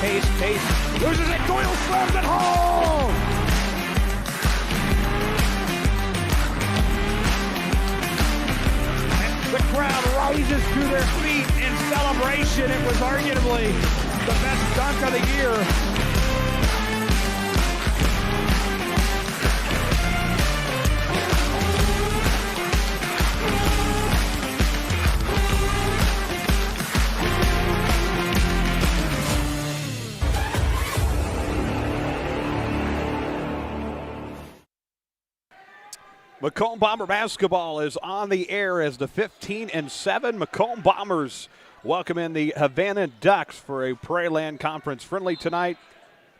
Pace loses it. Doyle slams it home. And the crowd rises to their feet in celebration. It was arguably the best dunk of the year. Macomb Bomber basketball is on the air as the 15-7 Macomb Bombers welcome in the Havana Ducks for a Prairie Conference friendly tonight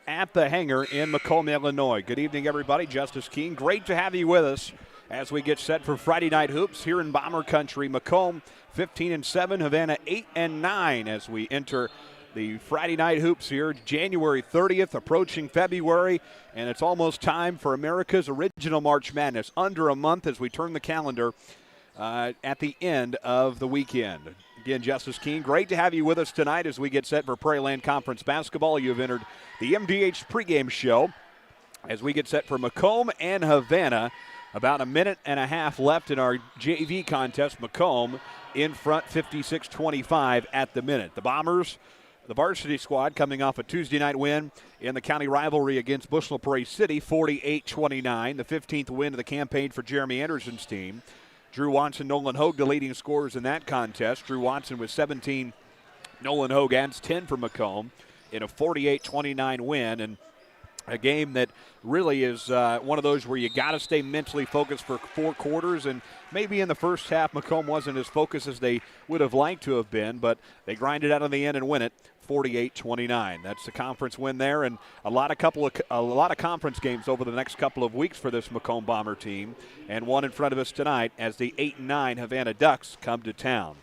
at the Hangar in Macomb, Illinois. Good evening, everybody. Justice Keene, great to have you with us as we get set for Friday night hoops here in Bomber Country. Macomb 15-7, Havana 8-9 as we enter the Friday night hoops here, January 30th, approaching February, and it's almost time for America's original March Madness. Under a month as we turn the calendar at the end of the weekend. Again, Justice Keene, great to have you with us tonight as we get set for Prairie Land Conference basketball. You've entered the MDH pregame show as we get set for Macomb and Havana. About a minute and a half left in our JV contest. Macomb in front 56-25 at the minute. The Bombers, the varsity squad, coming off a Tuesday night win in the county rivalry against Bushnell Prairie City, 48-29, the 15th win of the campaign for Jeremy Anderson's team. Drew Watson, Nolan Hogue, the leading scorers in that contest. Drew Watson with 17, Nolan Hogue adds 10 for Macomb in a 48-29 win, and a game that really is one of those where you got to stay mentally focused for 4 quarters, and maybe in the first half Macomb wasn't as focused as they would have liked to have been, but they grinded out on the end and win it 48-29. That's the conference win there, and a lot of conference games over the next couple of weeks for this Macomb Bomber team, and one in front of us tonight as the 8-9 Havana Ducks come to town.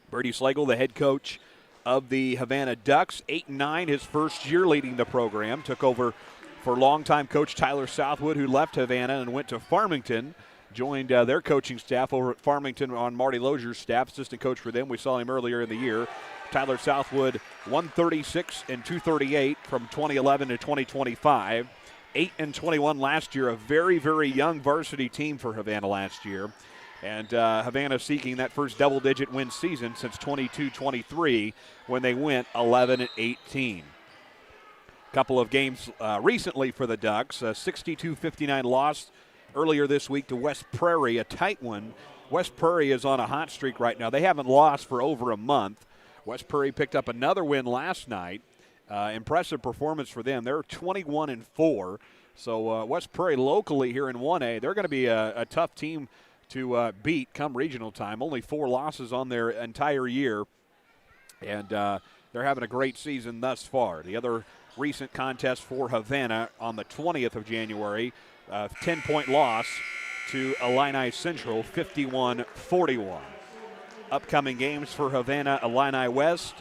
Bertie Slagle, the head coach of the Havana Ducks, 8-9, his first year leading the program, took over for longtime coach Tyler Southwood, who left Havana and went to Farmington, joined their coaching staff over at Farmington on Marty Lozier's staff, assistant coach for them. We saw him earlier in the year. Tyler Southwood, 136 and 238 from 2011 to 2025. 8-21 last year, a very, very young varsity team for Havana last year. And Havana seeking that first double-digit win season since 22-23 when they went 11-18. Couple of games recently for the Ducks, a 62-59 loss earlier this week to West Prairie, a tight one. West Prairie is on a hot streak right now. They haven't lost for over a month. West Prairie picked up another win last night. Impressive performance for them. They're 21-4. So West Prairie locally here in 1A, they're going to be a tough team to beat come regional time. Only 4 losses on their entire year, and they're having a great season thus far. The other recent contest for Havana on the 20th of January, 10-point loss to Illini Central, 51-41. Upcoming games for Havana, Illini West,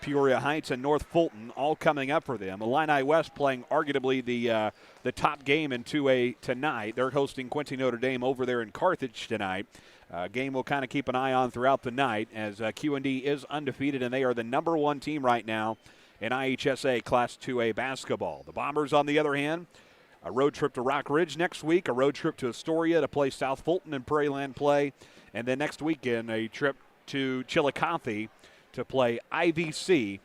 Peoria Heights, and North Fulton, all coming up for them. Illini West playing arguably the top game in 2A tonight. They're hosting Quincy Notre Dame over there in Carthage tonight. Game we'll kind of keep an eye on throughout the night as QND is undefeated, and they are the #1 team right now in IHSA Class 2A basketball. The Bombers, on the other hand, a road trip to Rock Ridge next week, a road trip to Astoria to play South Fulton and Prairie Land play, and then next weekend a trip to Chillicothe to play IVC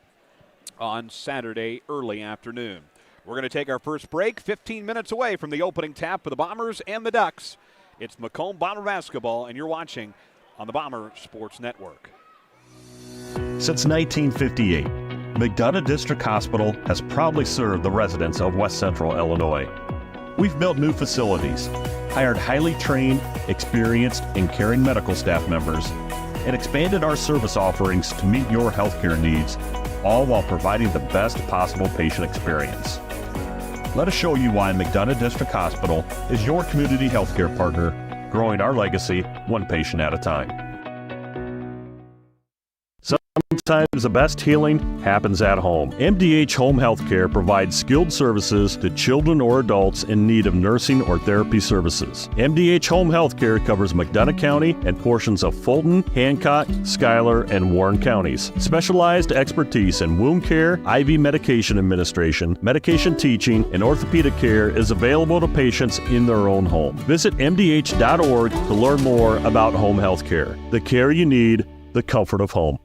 on Saturday early afternoon. We're going to take our first break, 15 minutes away from the opening tap for the Bombers and the Ducks. It's Macomb Bomber basketball, and you're watching on the Bomber Sports Network. Since 1958, McDonough District Hospital has proudly served the residents of West Central Illinois. We've built new facilities, hired highly trained, experienced, and caring medical staff members, and expanded our service offerings to meet your healthcare needs, all while providing the best possible patient experience. Let us show you why McDonough District Hospital is your community healthcare partner, growing our legacy one patient at a time. Some Sometimes the best healing happens at home. MDH Home Health Care provides skilled services to children or adults in need of nursing or therapy services. MDH Home Health Care covers McDonough County and portions of Fulton, Hancock, Schuyler, and Warren counties. Specialized expertise in wound care, IV medication administration, medication teaching, and orthopedic care is available to patients in their own home. Visit MDH.org to learn more about home health care. The care you need, the comfort of home.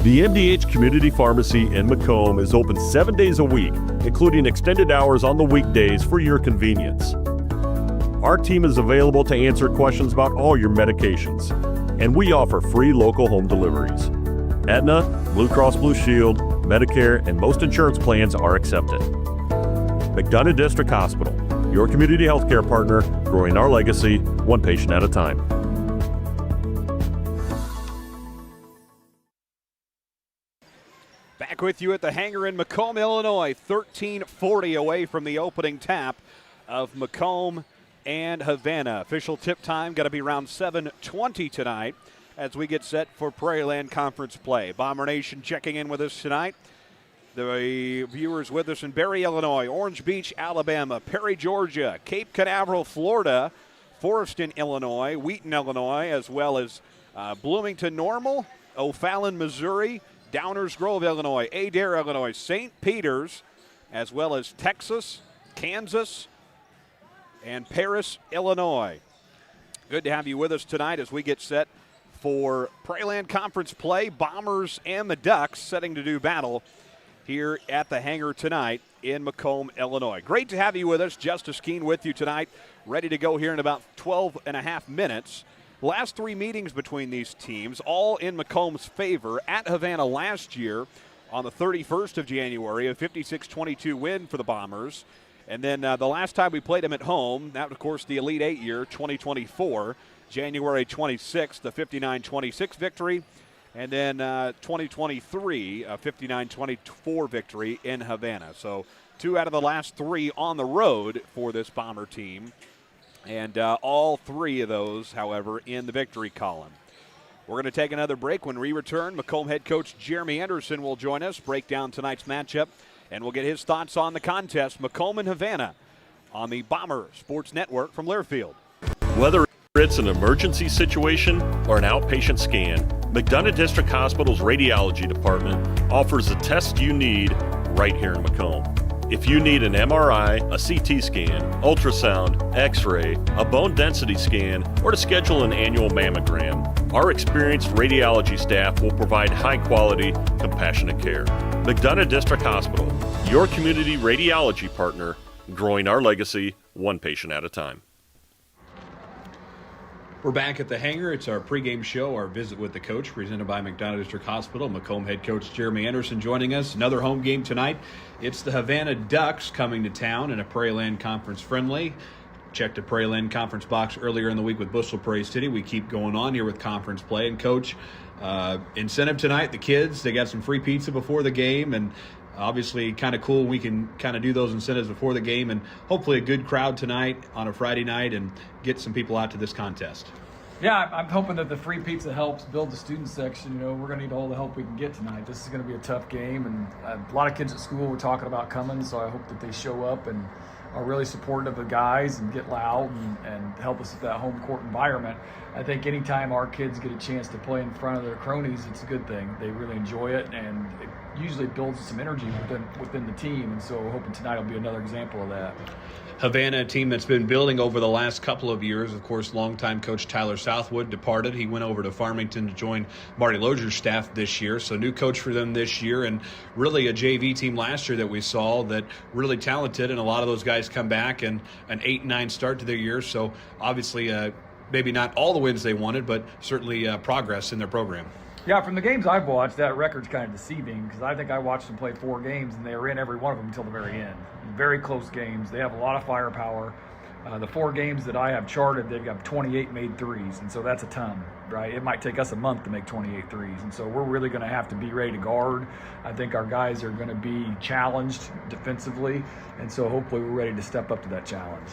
The MDH Community Pharmacy in Macomb is open 7 days a week, including extended hours on the weekdays for your convenience. Our team is available to answer questions about all your medications, and we offer free local home deliveries. Aetna, Blue Cross Blue Shield, Medicare, and most insurance plans are accepted. McDonough District Hospital, your community healthcare partner, growing our legacy one patient at a time. Back with you at the hangar in Macomb, Illinois, 13:40 away from the opening tap of Macomb and Havana. Official tip time got to be around 7:20 tonight as we get set for Prairie Land Conference play. Bomber Nation checking in with us tonight. The viewers with us in Berry, Illinois, Orange Beach, Alabama, Perry, Georgia, Cape Canaveral, Florida, Foreston, Illinois, Wheaton, Illinois, as well as Bloomington Normal, O'Fallon, Missouri, Downers Grove, Illinois, Adair, Illinois, St. Peters, as well as Texas, Kansas, and Paris, Illinois. Good to have you with us tonight as we get set for Prairie Land Conference play. Bombers and the Ducks setting to do battle here at the hangar tonight in Macomb, Illinois. Great to have you with us. Justice Keene with you tonight, ready to go here in about 12 and a half minutes. Last three meetings between these teams, all in Macomb's favor. At Havana last year on the 31st of January, a 56-22 win for the Bombers. And then the last time we played them at home, that was, of course, the Elite Eight year, 2024, January 26th, the 59-26 victory. And then 2023, a 59-24 victory in Havana. So 2 out of the last 3 on the road for this Bomber team. And all 3 of those, however, in the victory column. We're going to take another break. When we return, Macomb head coach Jeremy Anderson will join us, break down tonight's matchup, and we'll get his thoughts on the contest, Macomb and Havana, on the Bomber Sports Network from Learfield. Whether it's an emergency situation or an outpatient scan, McDonough District Hospital's radiology department offers the test you need right here in Macomb. If you need an MRI, a CT scan, ultrasound, X-ray, a bone density scan, or to schedule an annual mammogram, our experienced radiology staff will provide high-quality, compassionate care. McDonough District Hospital, your community radiology partner, growing our legacy one patient at a time. We're back at the hangar. It's our pregame show, our visit with the coach, presented by McDonough District Hospital. Macomb head coach Jeremy Anderson joining us. Another home game tonight. It's the Havana Ducks coming to town in a Prairie Land Conference friendly. Checked a Prairie Land Conference box earlier in the week with Bristol Prairie City. We keep going on here with conference play. And coach, incentive tonight, the kids, they got some free pizza before the game, and obviously kind of cool. We can kind of do those incentives before the game, and hopefully a good crowd tonight on a Friday night and get some people out to this contest. Yeah, I'm hoping that the free pizza helps build the student section. You know, we're going to need all the help we can get tonight. This is going to be a tough game, and a lot of kids at school were talking about coming, so I hope that they show up and are really supportive of the guys and get loud and help us with that home court environment. I think anytime our kids get a chance to play in front of their cronies, it's a good thing. They really enjoy it, and it usually builds some energy within the team, and so hoping tonight will be another example of that. Havana, a team that's been building over the last couple of years. Of course, longtime coach Tyler Southwood departed. He went over to Farmington to join Marty Loger's staff this year. So new coach for them this year, and really a JV team last year that we saw that really talented, and a lot of those guys come back and an 8-9 start to their year. So obviously maybe not all the wins they wanted, but certainly progress in their program. Yeah, from the games I've watched, that record's kind of deceiving because I think I watched them play 4 games and they were in every one of them until the very end. Very close games. They have a lot of firepower. The 4 games that I have charted, they've got 28 made threes, and so that's a ton, right? It might take us a month to make 28 threes, and so we're really going to have to be ready to guard. I think our guys are going to be challenged defensively, and so hopefully we're ready to step up to that challenge.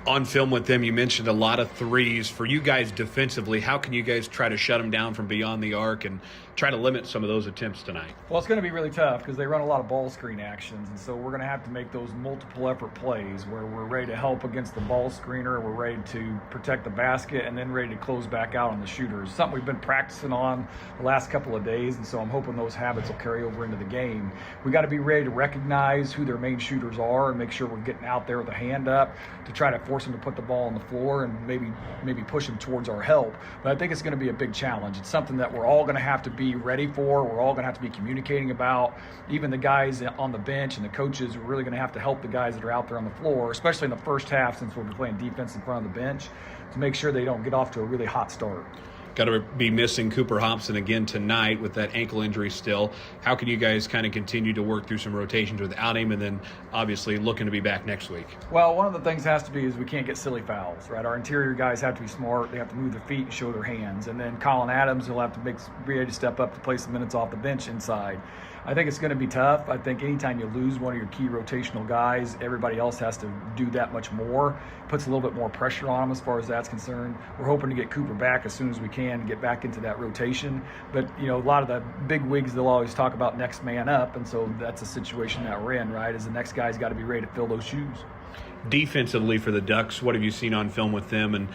On film with them, you mentioned a lot of threes. For you guys defensively, how can you guys try to shut them down from beyond the arc and try to limit some of those attempts tonight? Well, it's going to be really tough because they run a lot of ball screen actions, and so we're going to have to make those multiple effort plays where we're ready to help against the ball screener, we're ready to protect the basket, and then ready to close back out on the shooters. Something we've been practicing on the last couple of days, and so I'm hoping those habits will carry over into the game. We got to be ready to recognize who their main shooters are and make sure we're getting out there with a hand up to try to force them to put the ball on the floor and maybe push them towards our help. But I think it's going to be a big challenge. It's something that we're all going to have to be ready for. We're all going to have to be communicating about. Even the guys on the bench and the coaches are really going to have to help the guys that are out there on the floor, especially in the first half since we'll be playing defense in front of the bench, to make sure they don't get off to a really hot start. Got to be missing Cooper Hobson again tonight with that ankle injury still. How can you guys kind of continue to work through some rotations without him, and then obviously looking to be back next week? Well, one of the things has to be is we can't get silly fouls, right? Our interior guys have to be smart. They have to move their feet and show their hands. And then Colin Adams will have to be ready to step up to play some minutes off the bench inside. I think it's going to be tough. I think anytime you lose one of your key rotational guys, everybody else has to do that much more. Puts a little bit more pressure on them as far as that's concerned. We're hoping to get Cooper back as soon as we can and get back into that rotation. But, you know, a lot of the big wigs, they'll always talk about next man up, and so that's a situation that we're in, right, is the next guy's got to be ready to fill those shoes. Defensively for the Ducks, what have you seen on film with them, and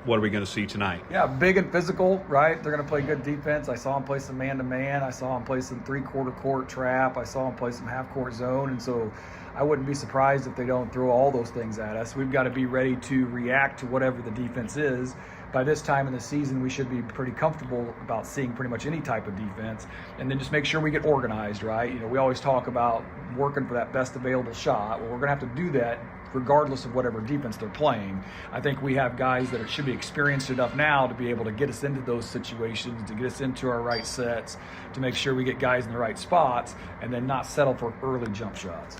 what are we going to see tonight? Yeah, big and physical, right? They're going to play good defense. I saw them play some man-to-man. I saw them play some three-quarter court trap. I saw them play some half-court zone, and so I wouldn't be surprised if they don't throw all those things at us. We've got to be ready to react to whatever the defense is. By this time in the season, we should be pretty comfortable about seeing pretty much any type of defense, and then just make sure we get organized, right? You know, we always talk about working for that best available shot. Well, we're going to have to do that regardless of whatever defense they're playing. I think we have guys that should be experienced enough now to be able to get us into those situations, to get us into our right sets, to make sure we get guys in the right spots, and then not settle for early jump shots.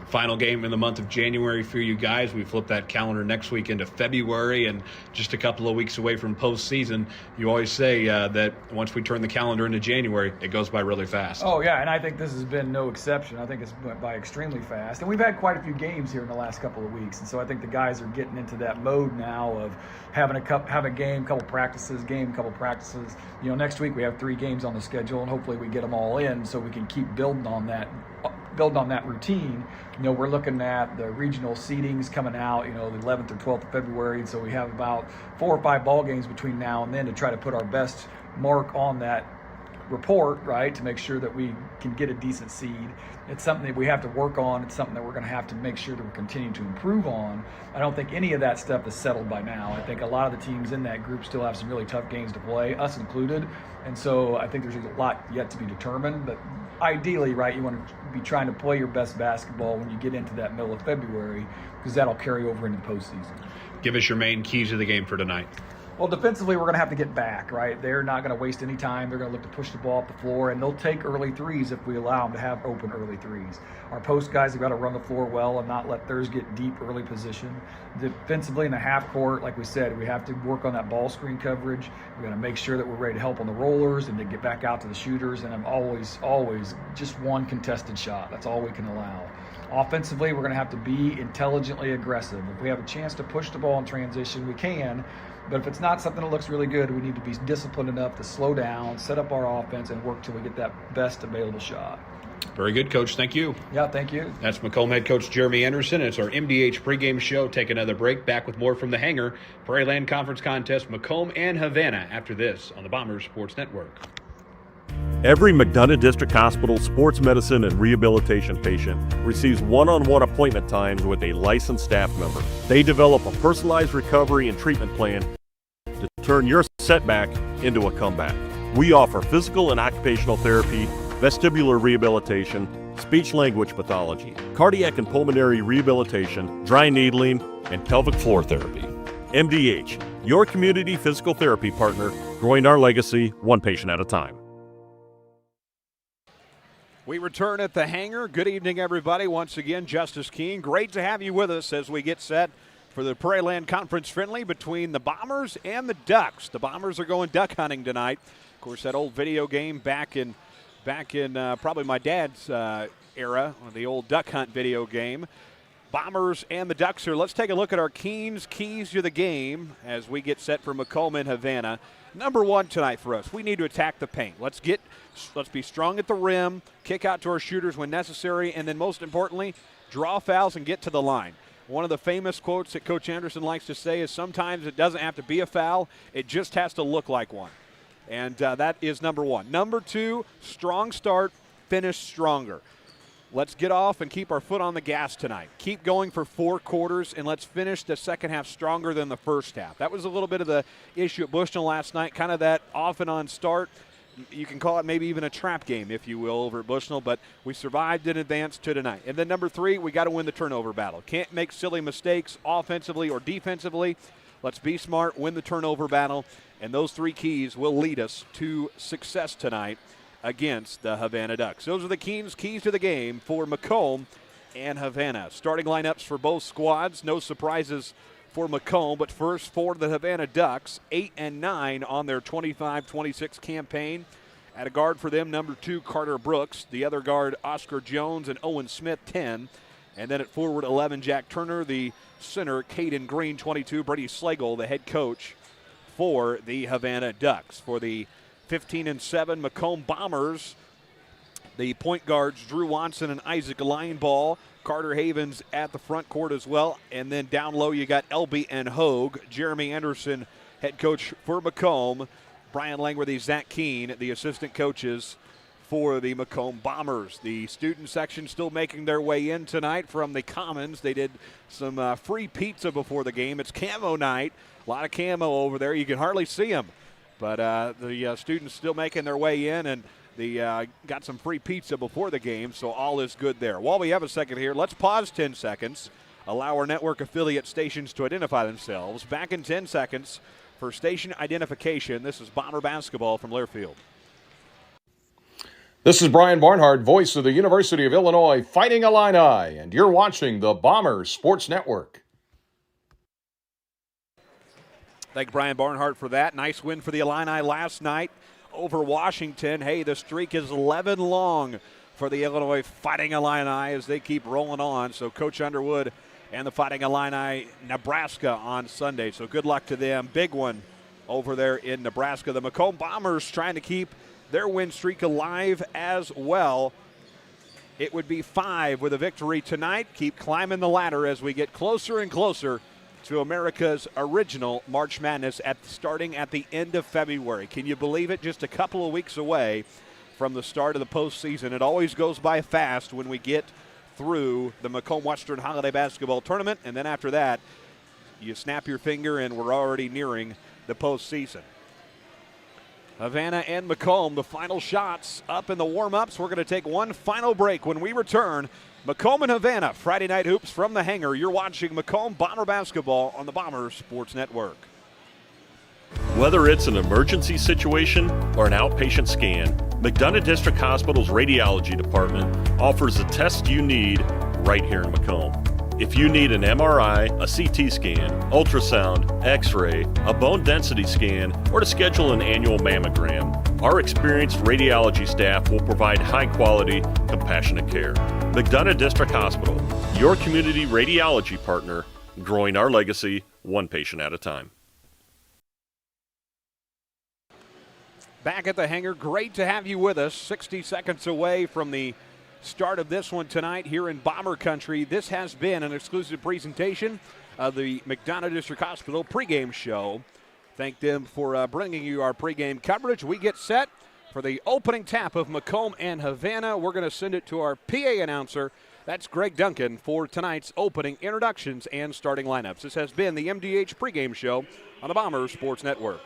Final game in the month of January for you guys. We flip that calendar next week into February, and just a couple of weeks away from postseason. You always say that once we turn the calendar into January, it goes by really fast. Oh, yeah, and I think this has been no exception. I think it's went by extremely fast. And we've had quite a few games here in the last couple of weeks, and so I think the guys are getting into that mode now of having a game, couple practices, couple practices. You know, next week we have 3 games on the schedule, and hopefully we get them all in so we can keep building on that routine. You know, we're looking at the regional seedings coming out, you know, the 11th or 12th of February, and so we have about 4 or 5 ball games between now and then to try to put our best mark on that report, right, to make sure that we can get a decent seed. It's something that we have to work on. It's something that we're going to have to make sure that we're continuing to improve on. I don't think any of that stuff is settled by now. I think a lot of the teams in that group still have some really tough games to play, us included, and so I think there's a lot yet to be determined. But ideally, right, you want to be trying to play your best basketball when you get into that middle of February, because that'll carry over into the postseason. Give us your main keys to the game for tonight. Well, defensively, we're going to have to get back, right? They're not going to waste any time. They're going to look to push the ball up the floor, and they'll take early threes if we allow them to have open early threes. Our post guys have got to run the floor well and not let theirs get deep early position. Defensively in the half court, like we said, we have to work on that ball screen coverage. We're going to make sure that we're ready to help on the rollers and to get back out to the shooters, and I'm always just one contested shot. That's all we can allow. Offensively, we're going to have to be intelligently aggressive. If we have a chance to push the ball in transition, we can. But if it's not something that looks really good, we need to be disciplined enough to slow down, set up our offense, and work till we get that best available shot. Very good, Coach. Thank you. Yeah, thank you. That's Macomb head coach Jeremy Anderson. It's our MDH pregame show. Take another break. Back with more from the Hangar. Prairie Land Conference Contest, Macomb and Havana after this on the Bombers Sports Network. Every McDonough District Hospital sports medicine and rehabilitation patient receives one-on-one appointment times with a licensed staff member. They develop a personalized recovery and treatment plan to turn your setback into a comeback. We offer physical and occupational therapy, vestibular rehabilitation, speech-language pathology, cardiac and pulmonary rehabilitation, dry needling, and pelvic floor therapy. MDH, your community physical therapy partner, growing our legacy one patient at a time. We return at the Hangar. Good evening, everybody. Once again, Justice Keene. Great to have you with us as we get set for the Prairie Land Conference friendly between the Bombers and the Ducks. The Bombers are going duck hunting tonight. Of course, that old video game back in probably my dad's era, the old duck hunt video game. Bombers and the Ducks here. Let's take a look at our keys to the game as we get set for Macomb and Havana. Number one tonight for us, we need to attack the paint. Let's be strong at the rim, kick out to our shooters when necessary, and then most importantly, draw fouls and get to the line. One of the famous quotes that Coach Anderson likes to say is sometimes it doesn't have to be a foul, it just has to look like one. And that is number one. Number two, strong start, finish stronger. Let's get off and keep our foot on the gas tonight. Keep going for 4 quarters, and let's finish the second half stronger than the first half. That was a little bit of the issue at Bushnell last night, kind of that off and on start. You can call it maybe even a trap game, if you will, over at Bushnell, but we survived and advanced to tonight. And then number 3, we got to win the turnover battle. Can't make silly mistakes offensively or defensively. Let's be smart, win the turnover battle, and those 3 keys will lead us to success tonight against the Havana Ducks. Those are the keys to the game for Macomb and Havana. Starting lineups for both squads. No surprises for Macomb, but first for the Havana Ducks, 8-9 on their 25-26 campaign. At a guard for them, number 2, Carter Brooks. The other guard, Oscar Jones, and Owen Smith, 10. And then at forward, 11, Jack Turner. The center, Caden Green, 22. Brady Slagle, the head coach for the Havana Ducks. For the 15-7 Macomb Bombers, the point guards Drew Watson and Isaac Lineball. Carter Havens at the front court as well. And then down low you got Elby and Hogue. Jeremy Anderson, head coach for Macomb. Brian Langworthy, Zach Keene, the assistant coaches for the Macomb Bombers. The student section still making their way in tonight from the Commons. They did some free pizza before the game. It's camo night. A lot of camo over there. You can hardly see them. But the students still making their way in, and they got some free pizza before the game, so all is good there. While we have a second here, let's pause 10 seconds, allow our network affiliate stations to identify themselves. Back in 10 seconds for station identification. This is Bomber basketball from Learfield. This is Brian Barnhart, voice of the University of Illinois Fighting Illini, and you're watching the Bombers Sports Network. Thank Brian Barnhart for that. Nice win for the Illini last night over Washington. Hey, the streak is 11 long for the Illinois Fighting Illini as they keep rolling on. So Coach Underwood and the Fighting Illini, Nebraska on Sunday. So good luck to them. Big one over there in Nebraska. The Macomb Bombers trying to keep their win streak alive as well. It would be 5 with a victory tonight. Keep climbing the ladder as we get closer and closer to America's original March Madness starting at the end of February. Can you believe it? Just a couple of weeks away from the start of the postseason. It always goes by fast when we get through the Macomb Western Holiday Basketball Tournament, and then after that, you snap your finger and we're already nearing the postseason. Havana and Macomb, the final shots up in the warm-ups. We're going to take one final break. When we return, Macomb and Havana, Friday Night Hoops from the hangar. You're watching Macomb Bomber basketball on the Bombers Sports Network. Whether it's an emergency situation or an outpatient scan, McDonough District Hospital's radiology department offers the test you need right here in Macomb. If you need an MRI, a CT scan, ultrasound, x-ray, a bone density scan, or to schedule an annual mammogram, our experienced radiology staff will provide high-quality, compassionate care. McDonough District Hospital, your community radiology partner, growing our legacy one patient at a time. Back at the hangar, great to have you with us. 60 seconds away from the start of this one tonight here in Bomber Country. This has been an exclusive presentation of the McDonough District Hospital pregame show. Thank them for bringing you our pregame coverage. We get set for the opening tap of Macomb and Havana. We're going to send it to our PA announcer. That's Greg Duncan for tonight's opening introductions and starting lineups. This has been the MDH pregame show on the Bombers Sports Network.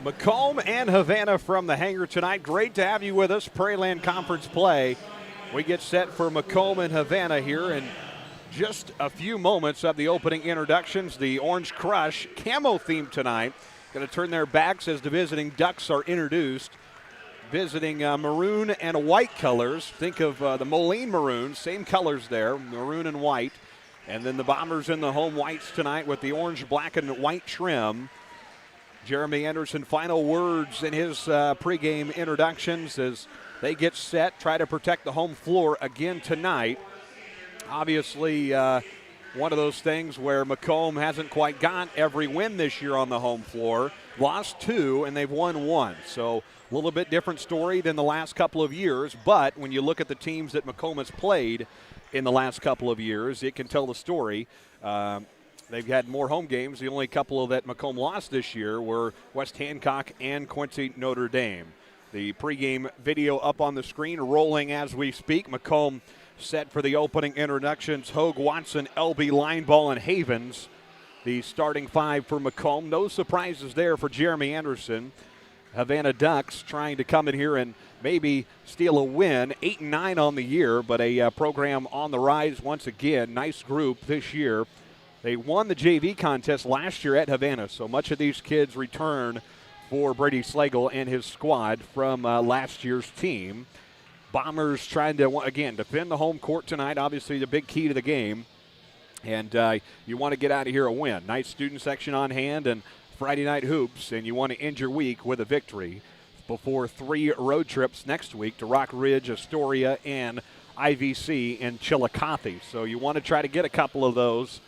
Macomb and Havana from the hangar tonight. Great to have you with us. Prairieland Conference play. We get set for Macomb and Havana here in just a few moments of the opening introductions. The Orange Crush camo theme tonight. Going to turn their backs as the visiting Ducks are introduced. Visiting maroon and white colors. Think of the Moline maroon, same colors there, maroon and white. And then the Bombers in the home whites tonight with the orange, black, and white trim. Jeremy Anderson, final words in his pregame introductions as they get set, try to protect the home floor again tonight. Obviously, one of those things where Macomb hasn't quite got every win this year on the home floor. Lost 2, and they've won 1. So a little bit different story than the last couple of years. But when you look at the teams that Macomb has played in the last couple of years, it can tell the story. They've had more home games. The only couple that Macomb lost this year were West Hancock and Quincy Notre Dame. The pregame video up on the screen, rolling as we speak. Macomb set for the opening introductions. Hogue, Watson, LB, Lineball, and Havens. The starting 5 for Macomb. No surprises there for Jeremy Anderson. Havana Ducks trying to come in here and maybe steal a win. 8-9 on the year, but a program on the rise once again. Nice group this year. They won the JV contest last year at Havana, so much of these kids return for Brady Slagle and his squad from last year's team. Bombers trying to, again, defend the home court tonight, obviously the big key to the game. And you want to get out of here a win. Nice student section on hand and Friday night hoops, and you want to end your week with a victory before 3 road trips next week to Rock Ridge, Astoria, and IVC in Chillicothe. So you want to try to get a couple of those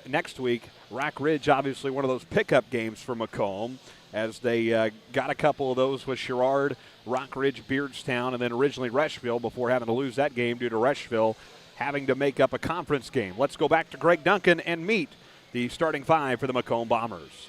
next week. Rock Ridge, obviously one of those pickup games for Macomb, as they got a couple of those with Sherrard, Rock Ridge, Beardstown, and then originally Rushville before having to lose that game due to Rushville having to make up a conference game. Let's go back to Greg Duncan and meet the starting 5 for the Macomb Bombers.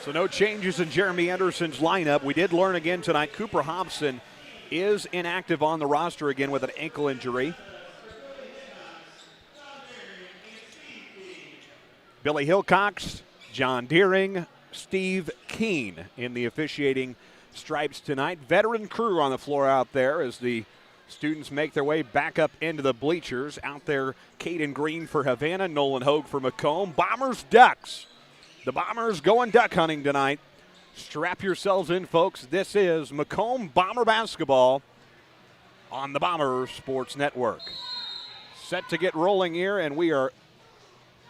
So no changes in Jeremy Anderson's lineup. We did learn again tonight Cooper Hobson is inactive on the roster again with an ankle injury. Billy Hillcox, John Deering, Steve Keene in the officiating stripes tonight. Veteran crew on the floor out there as the students make their way back up into the bleachers. Out there, Caden Green for Havana, Nolan Hogue for Macomb. Bombers, Ducks. The Bombers going duck hunting tonight. Strap yourselves in, folks. This is Macomb Bomber basketball on the Bombers Sports Network. Set to get rolling here, and we are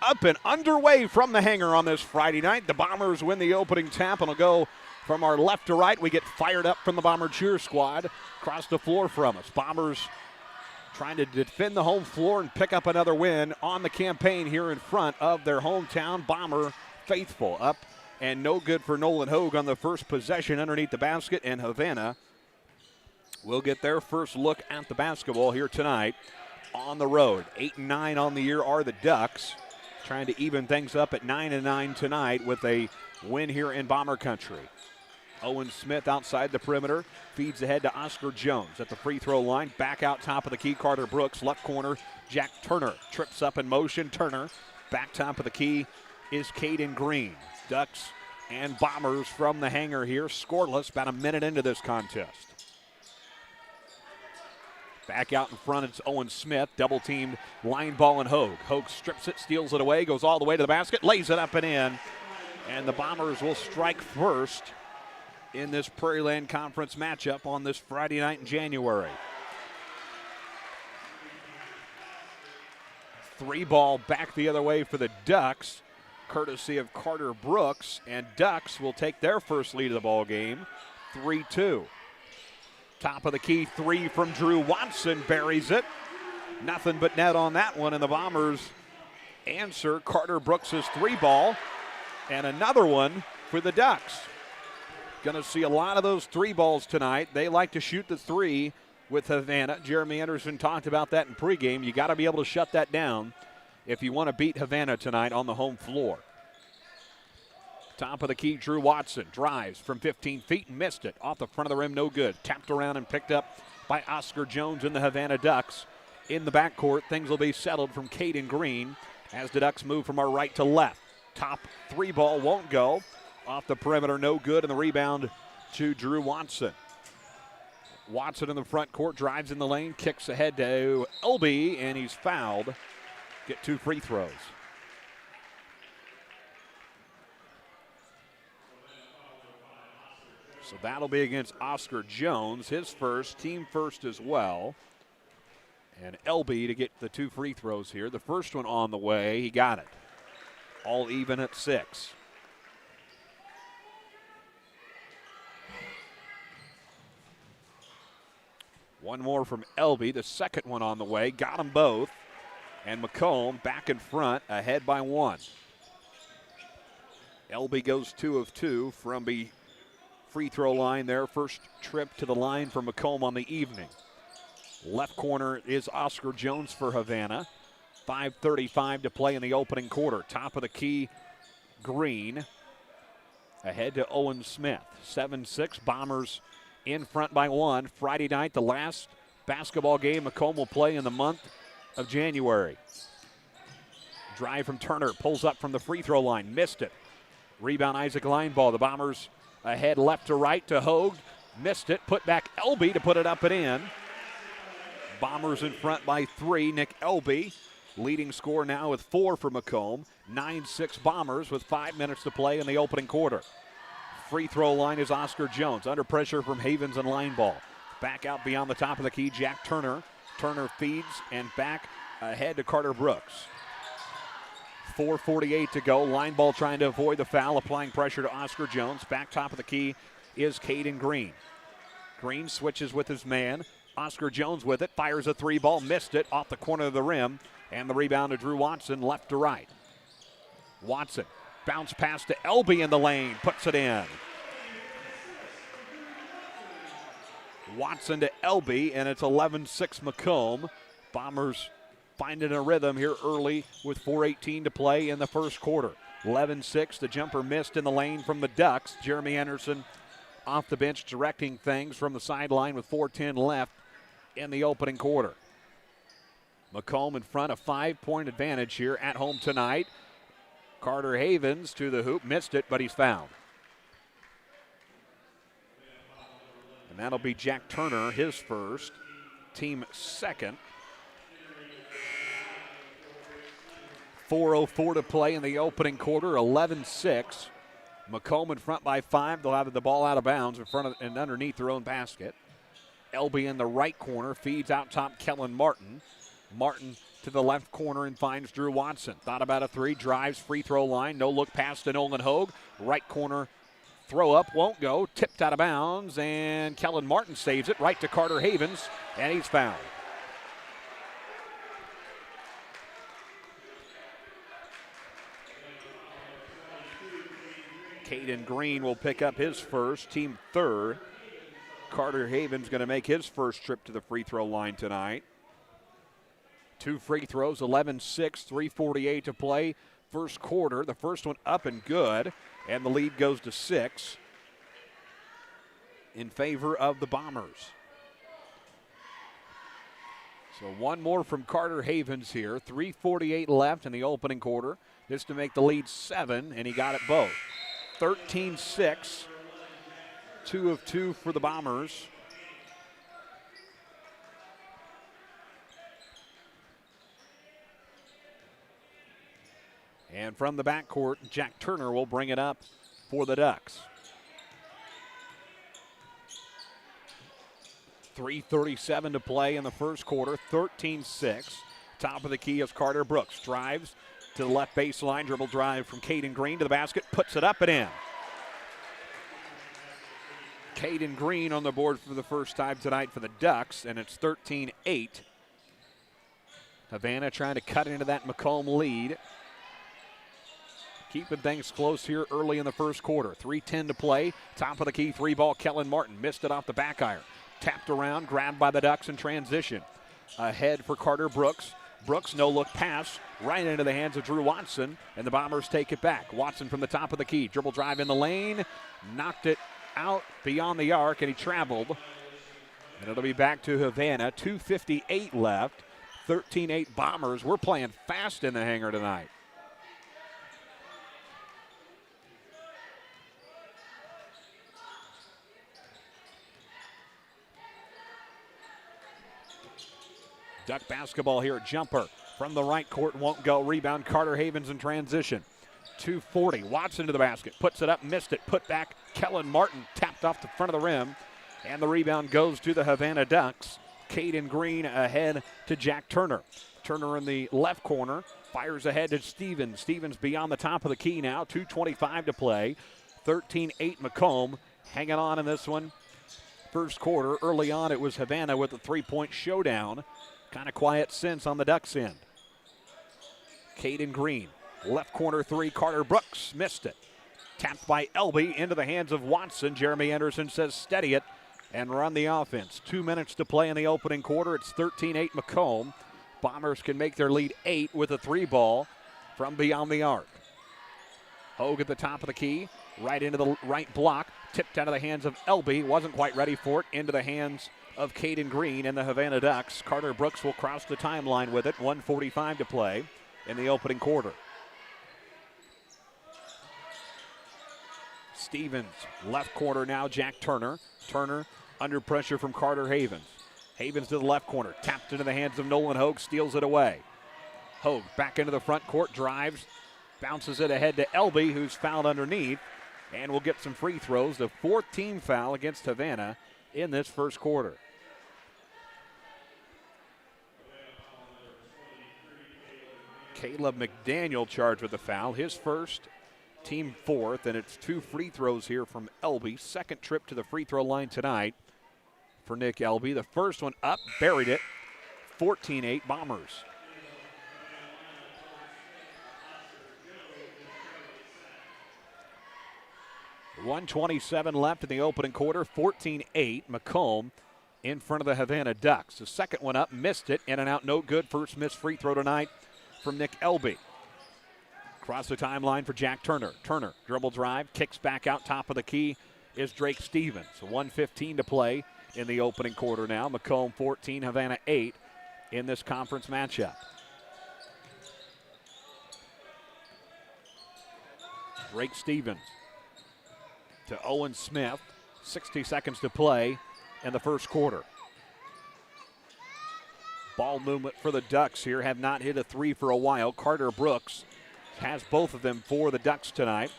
up and underway from the hangar on this Friday night. The Bombers win the opening tap, and will go from our left to right. We get fired up from the Bomber cheer squad across the floor from us. Bombers trying to defend the home floor and pick up another win on the campaign here in front of their hometown Bomber faithful. Up and no good for Nolan Hogue on the first possession underneath the basket, and Havana will get their first look at the basketball here tonight on the road. 8-9 on the year are the Ducks, trying to even things up at 9-9 tonight with a win here in Bomber country. Owen Smith outside the perimeter, feeds ahead to Oscar Jones at the free throw line. Back out top of the key, Carter Brooks. Left corner, Jack Turner trips up in motion. Turner back top of the key is Caden Green. Ducks and Bombers from the hangar here, scoreless, about a minute into this contest. Back out in front, it's Owen Smith, double-teamed line ball and Hogue. Hogue strips it, steals it away, goes all the way to the basket, lays it up and in. And the Bombers will strike first in this Prairieland Conference matchup on this Friday night in January. 3 ball back the other way for the Ducks. courtesy of Carter Brooks, and Ducks will take their first lead of the ball game, 3-2. Top of the key three from Drew Watson, buries it. Nothing but net on that one, and the Bombers answer Carter Brooks' three ball, and another one for the Ducks. Going to see a lot of those three balls tonight. They like to shoot the three with Havana. Jeremy Anderson talked about that in pregame. You got to be able to shut that down if you want to beat Havana tonight on the home floor. Top of the key, Drew Watson drives from 15 feet and missed it. Off the front of the rim, no good. Tapped around and picked up by Oscar Jones and the Havana Ducks. In the backcourt, things will be settled from Caden Green as the Ducks move from our right to left. Top three ball won't go. Off the perimeter, no good, and the rebound to Drew Watson. Watson in the front court, drives in the lane, kicks ahead to LB, and he's fouled. Get 2 free throws. So that'll be against Oscar Jones, his first, team first as well. And LB to get the 2 free throws here. The first one on the way, he got it. All even at 6. One more from LB, the second one on the way, got them both. And Macomb back in front, ahead by 1. LB goes 2 of 2 from the free throw line there. First trip to the line for Macomb on the evening. Left corner is Oscar Jones for Havana. 5:35 to play in the opening quarter. Top of the key, Green. Ahead to Owen Smith. 7-6, Bombers in front by 1. Friday night, the last basketball game Macomb will play in the month of January. Drive from Turner, pulls up from the free throw line, missed it. Rebound Isaac Lineball. The Bombers ahead left to right to Hogue, missed it. Put back LB to put it up and in. Bombers in front by 3. Nick LB, leading scorer now with 4 for Macomb. 9-6 Bombers with 5 minutes to play in the opening quarter. Free throw line is Oscar Jones. Under pressure from Havens and Lineball. Back out beyond the top of the key, Jack Turner. Turner feeds and back ahead to Carter Brooks. 4:48 to go. Lineball trying to avoid the foul, applying pressure to Oscar Jones. Back top of the key is Caden Green. Green switches with his man. Oscar Jones with it, fires a 3 ball, missed it off the corner of the rim, and the rebound to Drew Watson, left to right. Watson, bounce pass to LB in the lane, puts it in. Watson to LB, and it's 11-6 Macomb. Bombers finding a rhythm here early with 4:18 to play in the first quarter. 11-6, the jumper missed in the lane from the Ducks. Jeremy Anderson off the bench directing things from the sideline with 4:10 left in the opening quarter. Macomb in front, a 5-point advantage here at home tonight. Carter Havens to the hoop, missed it, but he's fouled. And that'll be Jack Turner, his first, team second. 4:04 to play in the opening quarter, 11-6. Macomb in front by 5. They'll have the ball out of bounds in front of and underneath their own basket. LB in the right corner, feeds out top Kellen Martin. Martin to the left corner and finds Drew Watson. Thought about a 3, drives, free throw line. No look pass to Nolan Hogue. Right corner throw up, won't go. Tipped out of bounds, and Kellen Martin saves it right to Carter Havens, and he's fouled. Caden Green will pick up his first, team third. Carter Havens going to make his first trip to the free throw line tonight. 2 free throws, 11-6, 3:48 to play. First quarter, the first one up and good, and the lead goes to 6 in favor of the Bombers. So one more from Carter Havens here. 3:48 left in the opening quarter. This to make the lead 7, and he got it both. 13-6, 2 of 2 for the Bombers. And from the backcourt, Jack Turner will bring it up for the Ducks. 3:37 to play in the first quarter, 13-6. Top of the key is Carter Brooks. Drives, to the left baseline. Dribble drive from Caden Green to the basket. Puts it up and in. Caden Green on the board for the first time tonight for the Ducks, and it's 13-8. Havana trying to cut into that Macomb lead. Keeping things close here early in the first quarter. 3:10 to play. Top of the key, 3-ball. Kellen Martin missed it off the back iron. Tapped around, grabbed by the Ducks in transition. Ahead for Carter Brooks. Brooks, no-look pass right into the hands of Drew Watson, and the Bombers take it back. Watson from the top of the key. Dribble drive in the lane. Knocked it out beyond the arc, and he traveled. And it'll be back to Havana. 2:58 left. 13-8 Bombers. We're playing fast in the hangar tonight. Duck basketball here. Jumper from the right court won't go. Rebound Carter Havens in transition. 2:40. Watson to the basket. Puts it up. Missed it. Put back. Kellen Martin tapped off the front of the rim. And the rebound goes to the Havana Ducks. Caden Green ahead to Jack Turner. Turner in the left corner. Fires ahead to Stevens. Stevens beyond the top of the key now. 2:25 to play. 13-8 Macomb. Hanging on in this one. First quarter. Early on it was Havana with a three-point showdown. Kind of quiet since on the Ducks end. Caden Green, left corner three. Carter Brooks missed it. Tapped by Elby into the hands of Watson. Jeremy Anderson says steady it and run the offense. 2 minutes to play in the opening quarter. It's 13-8 Macomb. Bombers can make their lead 8 with a 3-ball from beyond the arc. Hogue at the top of the key. Right into the right block. Tipped out of the hands of Elby. Wasn't quite ready for it. Into the hands of Caden Green and the Havana Ducks. Carter Brooks will cross the timeline with it. 1:45 to play in the opening quarter. Stevens, left corner now, Jack Turner. Turner under pressure from Carter Havens. Havens to the left corner. Tapped into the hands of Nolan Hogue. Steals it away. Hogue back into the front court. Drives. Bounces it ahead to Elby, who's fouled underneath. And will get some free throws. The 4th team foul against Havana in this first quarter. Caleb McDaniel charged with the foul. His first, team 4th, and it's 2 free throws here from Elby. Second trip to the free throw line tonight for Nick Elby. The first one up, buried it. 14-8 Bombers. .127 left in the opening quarter. 14-8 Macomb in front of the Havana Ducks. The second one up, missed it. In and out, no good. First missed free throw tonight from Nick Elby. Across the timeline for Jack Turner. Turner, dribble drive, kicks back out. Top of the key is Drake Stevens. 1:15 to play in the opening quarter now. Macomb 14, Havana 8 in this conference matchup. Drake Stevens to Owen Smith. 60 seconds to play in the first quarter. Ball movement for the Ducks here. Have not hit a 3 for a while. Carter Brooks has both of them for the Ducks tonight.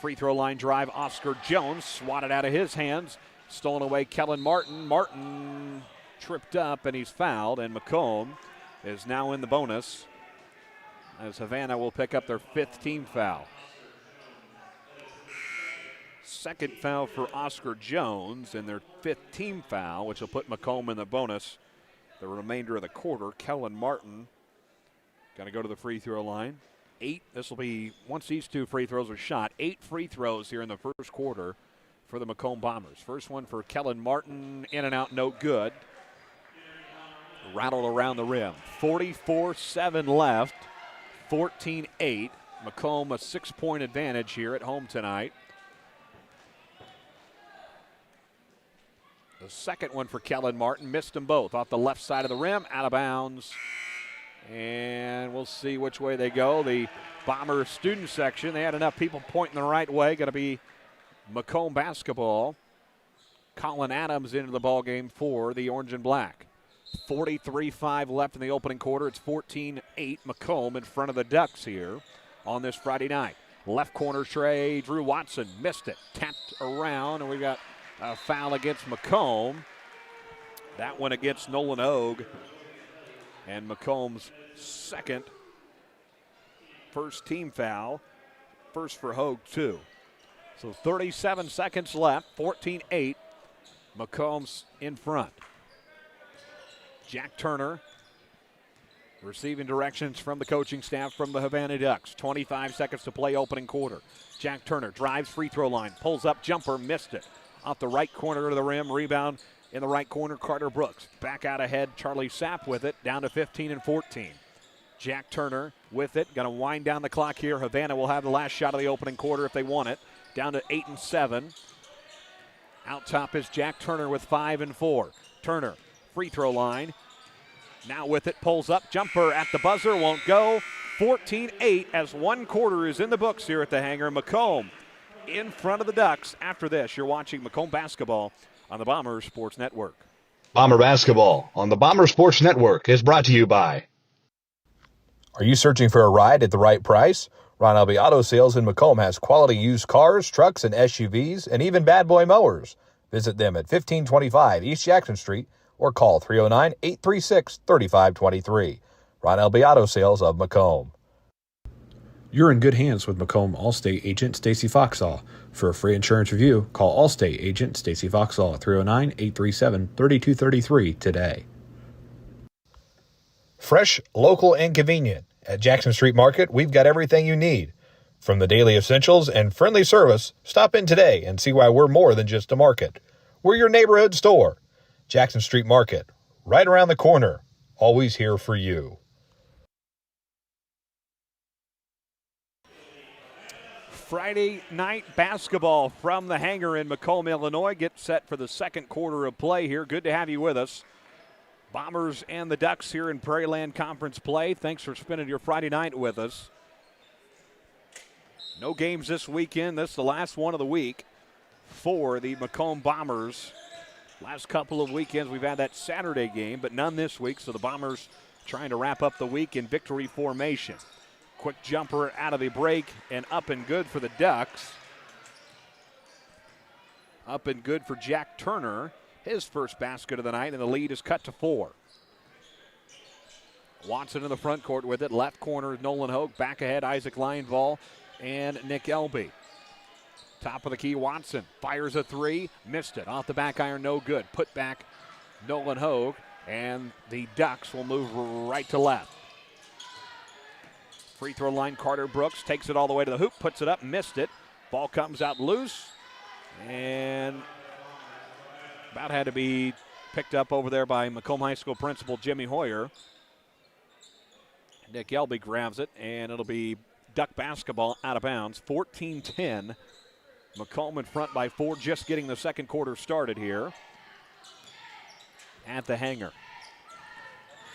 Free throw line drive. Oscar Jones swatted out of his hands. Stolen away Kellen Martin. Martin tripped up and he's fouled. And Macomb is now in the bonus as Havana will pick up their 5th team foul. Second foul for Oscar Jones and their 5th team foul, which will put Macomb in the bonus the remainder of the quarter. Kellen Martin going to go to the free throw line. 8, this will be, once these 2 free throws are shot, 8 free throws here in the first quarter for the Macomb Bombers. First one for Kellen Martin, in and out, no good. Rattled around the rim. 44-7 left, 14-8. Macomb a 6-point advantage here at home tonight. The second one for Kellen Martin, missed them both. Off the left side of the rim, out of bounds. And we'll see which way they go. The Bomber student section, they had enough people pointing the right way. Going to be Macomb basketball. Colin Adams into the ball game for the Orange and Black. 43-5 left in the opening quarter. It's 14-8 Macomb in front of the Ducks here on this Friday night. Left corner tray, Drew Watson missed it. Tapped around, and we got a foul against Macomb. That one against Nolan Hogue. And Macomb's second First team foul. First for Hogue, too. So 37 seconds left, 14-8. Macomb's in front. Jack Turner receiving directions from the coaching staff from the Havana Ducks. 25 seconds to play opening quarter. Jack Turner drives free throw line, pulls up, jumper, missed it. Off the right corner of the rim, rebound in the right corner, Carter Brooks. Back out ahead, Charlie Sapp with it, down to 15 and 14. Jack Turner with it, going to wind down the clock here. Havana will have the last shot of the opening quarter if they want it. Down to 8 and 7. Out top is Jack Turner with 5 and 4. Turner, free throw line. Now with it, pulls up, jumper at the buzzer, won't go. 14-8 as one quarter is in the books here at the hangar. Macomb in front of the Ducks. After this, you're watching Macomb basketball on the Bomber Sports Network. Bomber basketball on the Bomber Sports Network is brought to you by. Are you searching for a ride at the right price? Ron Elby Auto Sales in Macomb has quality used cars, trucks, and SUVs, and even bad boy mowers. Visit them at 1525 East Jackson Street or call 309-836-3523. Ron Elby Auto Sales of Macomb. You're in good hands with Macomb Allstate agent Stacy Foxall. For a free insurance review, call Allstate agent Stacy Foxall at 309-837-3233 today. Fresh, local, and convenient. At Jackson Street Market, we've got everything you need. From the daily essentials and friendly service, stop in today and see why we're more than just a market. We're your neighborhood store. Jackson Street Market, right around the corner. Always here for you. Friday night basketball from the hangar in Macomb, Illinois. Get set for the second quarter of play here. Good to have you with us. Bombers and the Ducks here in Prairie Land Conference play. Thanks for spending your Friday night with us. No games this weekend. This is the last one of the week for the Macomb Bombers. Last couple of weekends we've had that Saturday game, but none this week, so the Bombers trying to wrap up the week in victory formation. Quick jumper out of the break and up and good for the Ducks. Up and good for Jack Turner. His first basket of the night, and the lead is cut to 4. Watson in the front court with it. Left corner, Nolan Hogue. Back ahead, Isaac Lionval and Nick Elby. Top of the key, Watson fires a three. Missed it. Off the back iron, no good. Put back, Nolan Hogue. And the Ducks will move right to left. Free throw line, Carter Brooks takes it all the way to the hoop. Puts it up, missed it. Ball comes out loose. And about had to be picked up over there by Macomb High School principal Jimmy Hoyer. Nick Elby grabs it, and it'll be Duck basketball out of bounds. 14-10. Macomb in front by 4, just getting the second quarter started here at the hangar.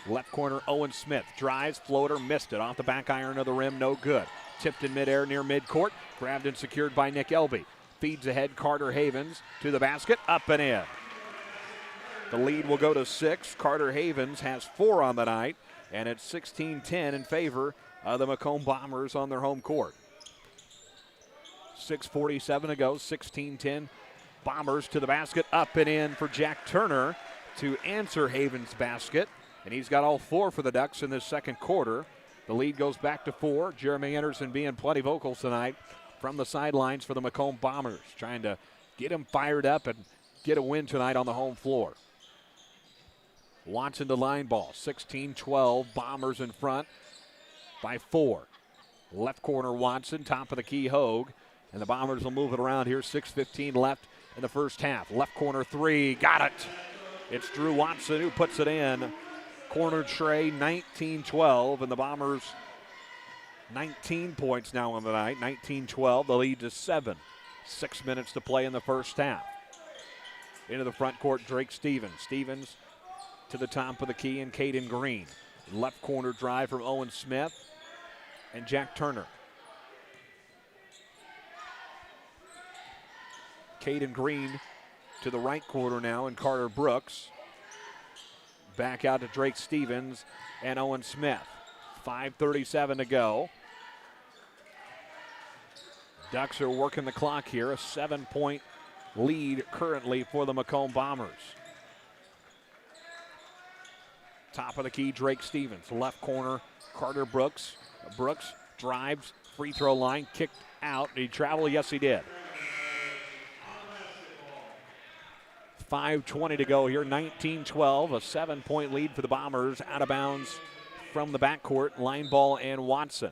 Left corner, Owen Smith drives, floater, missed it. Off the back iron of the rim, no good. Tipped in midair near midcourt, grabbed and secured by Nick Elby. Feeds ahead, Carter Havens to the basket, up and in. The lead will go to 6. Carter Havens has 4 on the night, and it's 16-10 in favor of the Macomb Bombers on their home court. 6:47 to go, 16-10. Bombers to the basket, up and in for Jack Turner to answer Havens' basket, and he's got all 4 for the Ducks in this second quarter. The lead goes back to 4. Jeremy Anderson being plenty vocal tonight from the sidelines for the Macomb Bombers, trying to get him fired up and get a win tonight on the home floor. Watson to line ball, 16-12, Bombers in front by 4. Left corner Watson, top of the key Hogue, and the Bombers will move it around here. 6:15 left in the first half. Left corner 3, got it. It's Drew Watson who puts it in. Corner tray, 19-12, and the Bombers 19 points now on the night, 19-12. The lead to 7. 6 minutes to play in the first half. Into the front court, Drake Stevens. Stevens to the top of the key, and Caden Green. Left corner drive from Owen Smith and Jack Turner. Caden Green to the right corner now, and Carter Brooks. Back out to Drake Stevens and Owen Smith. 5:37 to go. Ducks are working the clock here. A 7-point lead currently for the Macomb Bombers. Top of the key, Drake Stevens. Left corner, Carter Brooks. Brooks drives, free throw line, kicked out. Did he travel? Yes, he did. 5:20 to go here, 19-12, a 7-point lead for the Bombers. Out of bounds from the backcourt, line ball and Watson.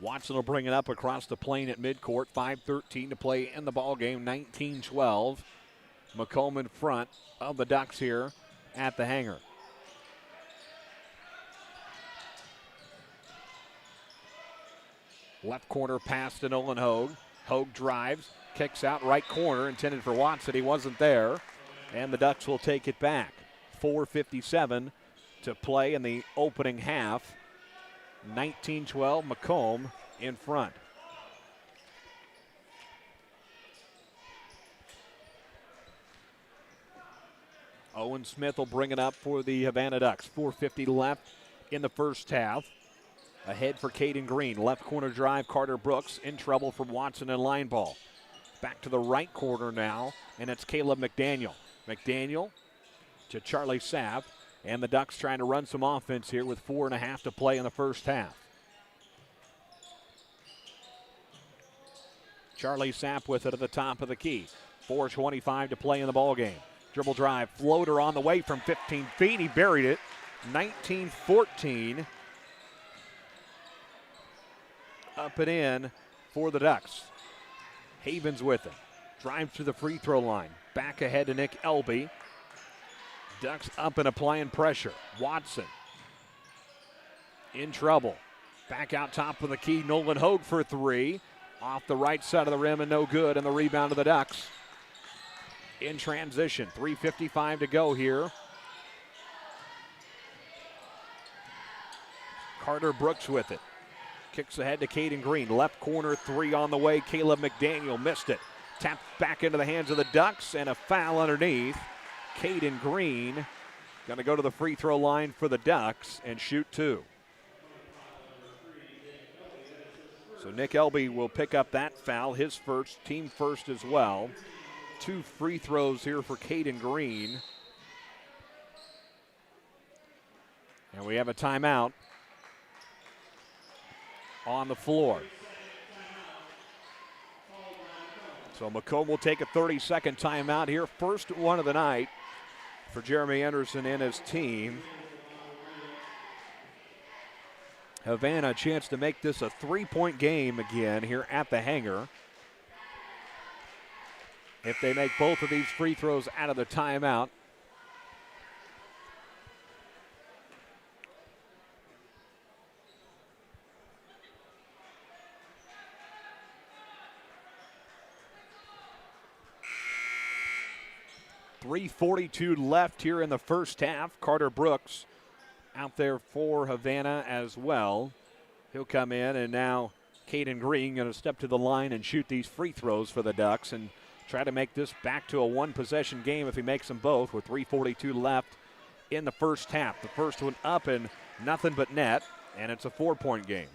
Watson will bring it up across the plane at midcourt. 5:13 to play in the ball game. 19-12. Macomb in front of the Ducks here at the hangar. Left corner pass to Nolan Hogue. Hogue drives, kicks out right corner, intended for Watson. He wasn't there, and the Ducks will take it back. 4:57 to play in the opening half. 19-12, Macomb in front. Owen Smith will bring it up for the Havana Ducks. 4:50 left in the first half. Ahead for Caden Green. Left corner drive, Carter Brooks in trouble from Watson and line ball. Back to the right corner now, and it's Caleb McDaniel. McDaniel to Charlie Sapp, and the Ducks trying to run some offense here with 4.5 to play in the first half. Charlie Sapp with it at the top of the key. 4:25 to play in the ball game. Dribble drive, floater on the way from 15 feet. He buried it. 19-14. Up and in for the Ducks. Havens with it. Drives to the free throw line. Back ahead to Nick Elby. Ducks up and applying pressure. Watson in trouble. Back out top of the key. Nolan Hogue for three. Off the right side of the rim and no good. And the rebound of the Ducks. In transition. 3:55 to go here. Carter Brooks with it. Kicks ahead to Caden Green. Left corner three on the way. Caleb McDaniel missed it. Tapped back into the hands of the Ducks and a foul underneath. Caden Green going to go to the free throw line for the Ducks and shoot two. So Nick Elby will pick up that foul, his first, team first as well. 2 free throws here for Caden Green. And we have a timeout on the floor. So Macomb will take a 30-second timeout here. First one of the night for Jeremy Anderson and his team. Havana a chance to make this a 3-point game again here at the hangar. If they make both of these free throws out of the timeout. .342 left here in the first half. Carter Brooks out there for Havana as well. He'll come in, and now Caden Green going to step to the line and shoot these free throws for the Ducks and try to make this back to a one-possession game if he makes them both with 3:42 left in the first half. The first one up and nothing but net, and it's a 4-point game.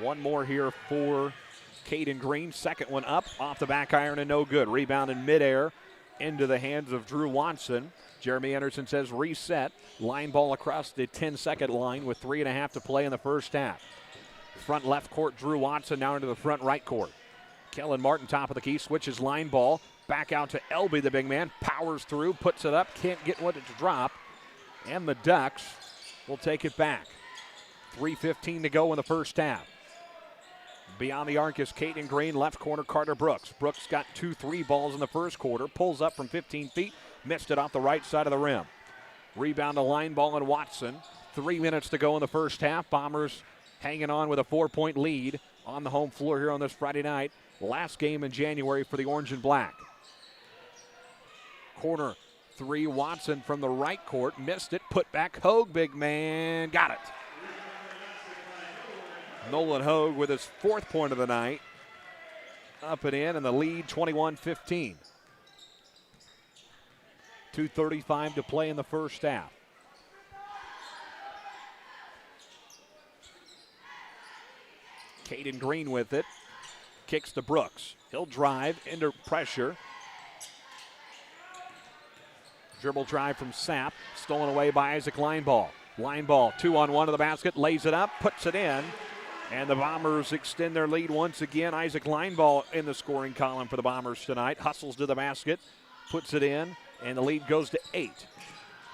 One more here for Caden Green. Second one up, off the back iron and no good. Rebound in midair into the hands of Drew Watson. Jeremy Anderson says reset. Line ball across the 10-second line with 3.5 to play in the first half. Front left court, Drew Watson now into the front right court. Kellen Martin, top of the key, switches line ball. Back out to Elby, the big man. Powers through, puts it up, can't get one to drop. And the Ducks will take it back. 3:15 to go in the first half. Beyond the arc is Caden Green, left corner Carter Brooks. Brooks got 2 3 balls in the first quarter, pulls up from 15 feet, missed it off the right side of the rim. Rebound to line ball and Watson. 3 minutes to go in the first half. Bombers hanging on with a 4-point lead on the home floor here on this Friday night. Last game in January for the Orange and Black. Corner 3, Watson from the right court, missed it, put back Hogue, big man, got it. Nolan Hogue with his 4th point of the night. Up and in, and the lead 21-15. 2:35 to play in the first half. Caden Green with it. Kicks to Brooks. He'll drive into pressure. Dribble drive from Sapp, stolen away by Isaac Lineball. Lineball, 2-on-1 to the basket, lays it up, puts it in. And the Bombers extend their lead once again. Isaac Lineball in the scoring column for the Bombers tonight. Hustles to the basket, puts it in, and the lead goes to 8.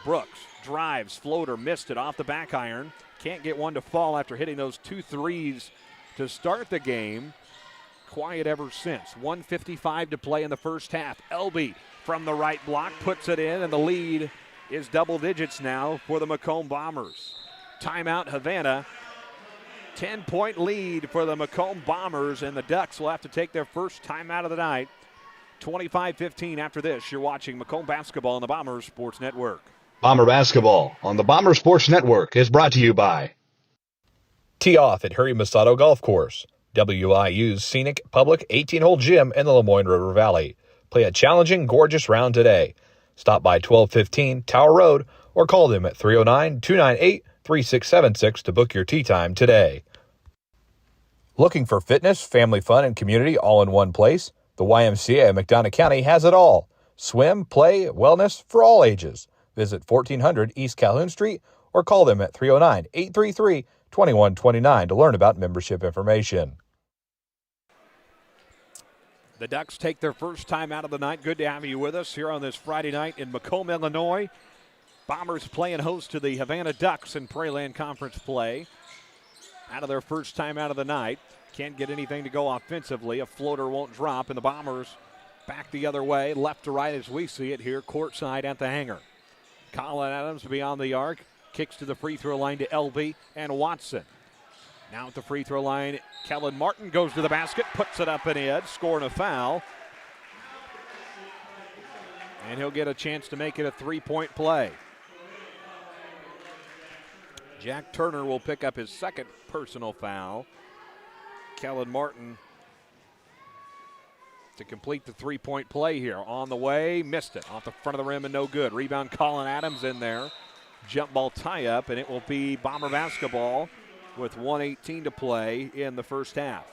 Brooks drives, floater, missed it off the back iron. Can't get one to fall after hitting those 2 threes to start the game. Quiet ever since. 1:55 to play in the first half. Elby from the right block puts it in, and the lead is double digits now for the Macomb Bombers. Timeout, Havana. 10-point lead for the Macomb Bombers, and the Ducks will have to take their first timeout of the night. 25-15 after this. You're watching Macomb basketball on the Bombers Sports Network. Bomber basketball on the Bomber Sports Network is brought to you by Tee off at Hurry Masato Golf Course, WIU's scenic public 18-hole gym in the Lemoyne River Valley. Play a challenging, gorgeous round today. Stop by 1215 Tower Road or call them at 309-298-3676 to book your tee time today. Looking for fitness, family fun, and community all in one place? The YMCA of McDonough County has it all. Swim, play, wellness for all ages. Visit 1400 East Calhoun Street or call them at 309-833-2129 to learn about membership information. The Ducks take their first time out of the night. Good to have you with us here on this Friday night in Macomb, Illinois. Bombers playing host to the Havana Ducks in Prairie Conference play. Out of their first time out of the night. Can't get anything to go offensively. A floater won't drop, and the Bombers back the other way, left to right as we see it here, courtside at the hangar. Colin Adams beyond the arc, kicks to the free throw line to LB and Watson. Now at the free throw line, Kellen Martin goes to the basket, puts it up and in, scoring a foul. And he'll get a chance to make it a three-point play. Jack Turner will pick up his second personal foul. Kellen Martin to complete the three-point play here. On the way, missed it. Off the front of the rim and no good. Rebound, Colin Adams in there. Jump ball tie-up, and it will be Bomber basketball with 1:18 to play in the first half.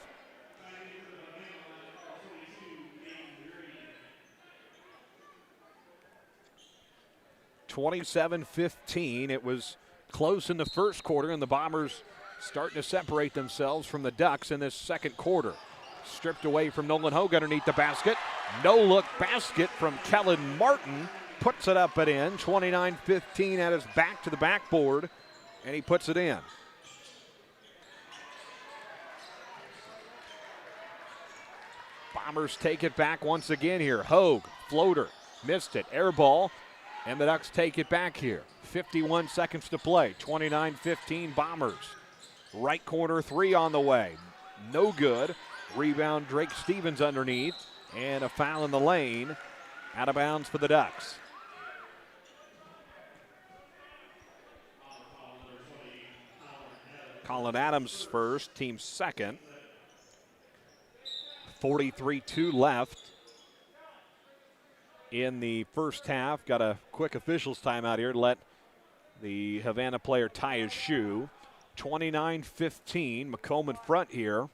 (27-15). It was close in the first quarter, and the Bombers starting to separate themselves from the Ducks in this second quarter. Stripped away from Nolan Hogue underneath the basket. No-look basket from Kellen Martin. Puts it up and in. 29-15 at his back to the backboard, and he puts it in. Bombers take it back once again here. Hogue, floater, missed it. Air ball, and the Ducks take it back here. 51 seconds to play. 29-15 Bombers. Right corner three on the way. No good. Rebound, Drake Stevens underneath, and a foul in the lane. Out of bounds for the Ducks. Colin Adams first, team second. 43-2 left in the first half. Got a quick officials timeout here to let the Havana player tie his shoe. 29-15, Macomb in front here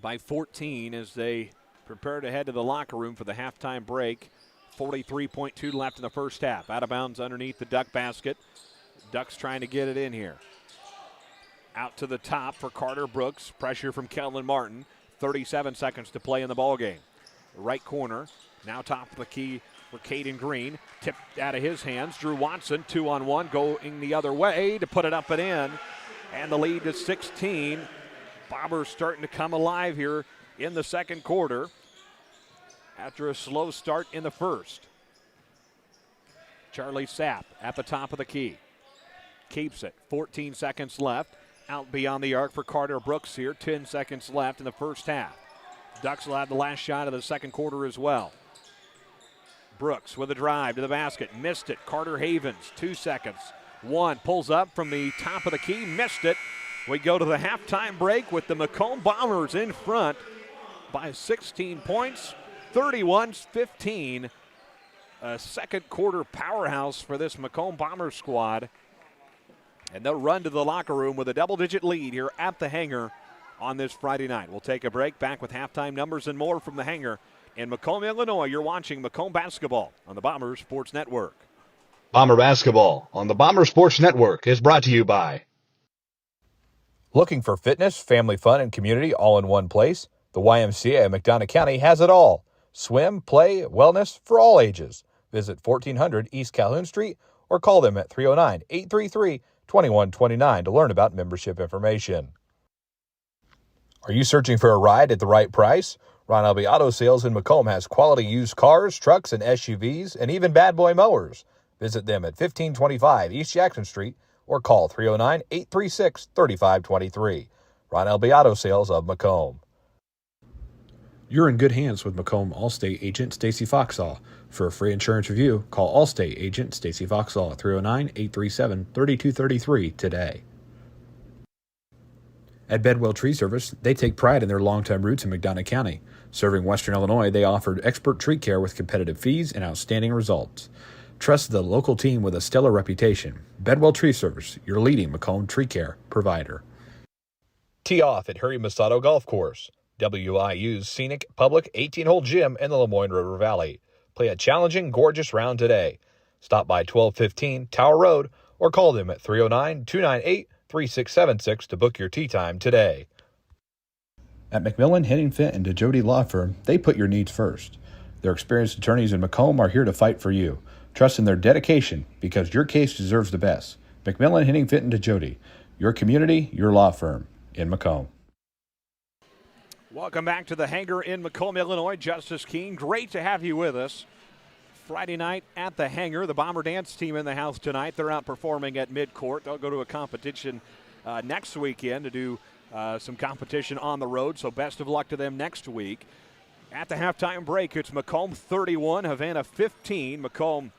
by 14 as they prepare to head to the locker room for the halftime break. 43.2 left in the first half. Out of bounds underneath the Duck basket. Ducks trying to get it in here. Out to the top for Carter Brooks. Pressure from Kellen Martin. 37 seconds to play in the ballgame. Right corner. Now top of the key for Caden Green. Tipped out of his hands. Drew Watson, 2-on-1, going the other way to put it up and in. And the lead to 16. Bombers starting to come alive here in the second quarter after a slow start in the first. Charlie Sapp at the top of the key. Keeps it. 14 seconds left. Out beyond the arc for Carter Brooks here. 10 seconds left in the first half. Ducks will have the last shot of the second quarter as well. Brooks with a drive to the basket. Missed it. Carter Havens, 2 seconds. One pulls up from the top of the key. Missed it. We go to the halftime break with the Macomb Bombers in front by 16 points, 31-15. A second quarter powerhouse for this Macomb Bombers squad. And they'll run to the locker room with a double-digit lead here at the hangar on this Friday night. We'll take a break. Back with halftime numbers and more from the hangar In Macomb, Illinois, you're watching Macomb basketball on the Bombers Sports Network. Bomber basketball on the Bomber Sports Network is brought to you by. Looking for fitness, family fun, and community all in one place? The YMCA of McDonough County has it all. Swim, play, wellness for all ages. Visit 1400 East Calhoun Street or call them at 309-833-2129 to learn about membership information. Are you searching for a ride at the right price? Ron Elby Auto Sales in Macomb has quality used cars, trucks, and SUVs, and even bad boy mowers. Visit them at 1525 East Jackson Street or call 309-836-3523. Ron Elby Auto Sales of Macomb. You're in good hands with Macomb Allstate agent Stacy Foxall. For a free insurance review, call Allstate agent Stacy Foxall at 309-837-3233 today. At Bedwell Tree Service, they take pride in their long-time roots in McDonough County. Serving Western Illinois, they offered expert tree care with competitive fees and outstanding results. Trust the local team with a stellar reputation. Bedwell Tree Service, your leading Macomb tree care provider. Tee off at Harry Masato Golf Course, WIU's scenic public 18-hole gym in the Lemoyne River Valley. Play a challenging, gorgeous round today. Stop by 1215 Tower Road or call them at 309-298-3676 to book your tee time today. At McMillan, Henningfit, and DeJody Law Firm, they put your needs first. Their experienced attorneys in Macomb are here to fight for you. Trust in their dedication because your case deserves the best. McMillan, Henningfit, and DeJody, your community, your law firm in Macomb. Welcome back to the Hangar in Macomb, Illinois. Justice Keene, great to have you with us. Friday night at the Hangar, the Bomber Dance team in the house tonight. They're out performing at midcourt. They'll go to a competition next weekend to do some competition on the road, so best of luck to them next week. At the halftime break, it's Macomb 31, Havana 15. Macomb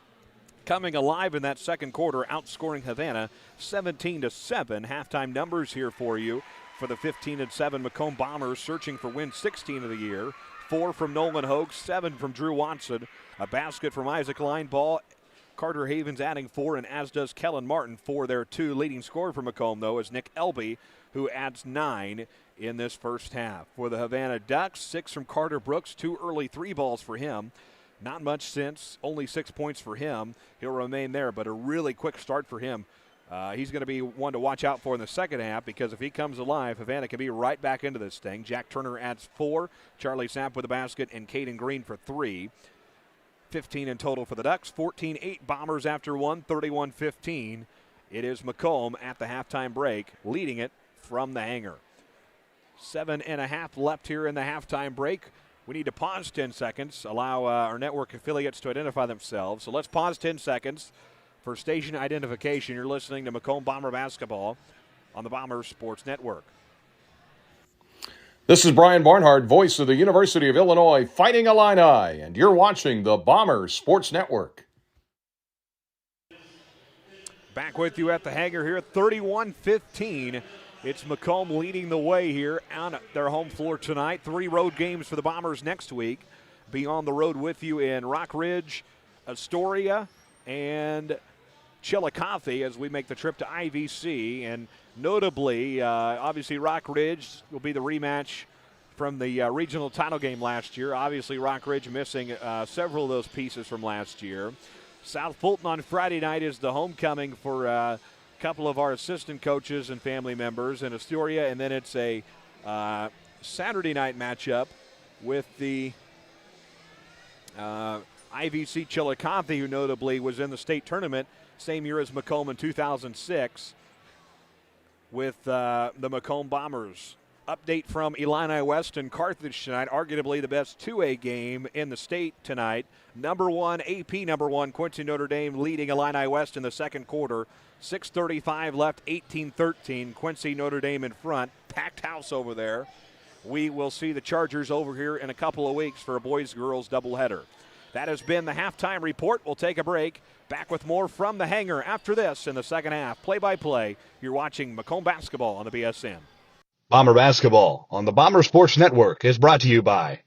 coming alive in that second quarter, outscoring Havana 17-7. Halftime numbers here for you for the 15-7 Macomb Bombers, searching for win 16 of the year. 4 from Nolan Hogue, 7 from Drew Watson, a basket from Isaac Lineball. Carter Havens adding 4, and as does Kellen Martin for their 2. Leading scorer for Macomb, though, is Nick Elby, who adds 9 in this first half. For the Havana Ducks, 6 from Carter Brooks, 2 early 3 balls for him. Not much since, only 6 points for him. He'll remain there, but a really quick start for him. He's going to be one to watch out for in the second half because if he comes alive, Havana can be right back into this thing. Jack Turner adds 4, Charlie Sapp with a basket, and Caden Green for 3. 15 in total for the Ducks. 14-8 Bombers after 1, 31-15. It is Macomb at the halftime break, leading it from the Hangar. 7.5 left here in the halftime break. We need to pause 10 seconds, allow our network affiliates to identify themselves. So let's pause 10 seconds for station identification. You're listening to Macomb Bomber Basketball on the Bombers Sports Network. This is Brian Barnhart, voice of the University of Illinois Fighting Illini, and you're watching the Bombers Sports Network. Back with you at the Hangar here at 31-15. It's Macomb leading the way here on their home floor tonight. 3 road games for the Bombers next week. Be on the road with you in Rock Ridge, Astoria, and Chillicothe as we make the trip to IVC. And notably, obviously Rock Ridge will be the rematch from the regional title game last year. Obviously Rock Ridge missing several of those pieces from last year. South Fulton on Friday night is the homecoming for a couple of our assistant coaches and family members in Astoria, and then it's a Saturday night matchup with the IVC Chillicothe, who notably was in the state tournament same year as Macomb in 2006 with the Macomb Bombers. Update from Illini West and Carthage tonight, arguably the best 2A game in the state tonight. AP number 1, Quincy Notre Dame leading Illini West in the second quarter. 6:35 left, 18-13. Quincy Notre Dame in front. Packed house over there. We will see the Chargers over here in a couple of weeks for a boys-girls doubleheader. That has been the halftime report. We'll take a break. Back with more from the Hangar after this in the second half. Play-by-play. You're watching Macomb Basketball on the BSN. Bomber basketball on the Bomber Sports Network is brought to you by.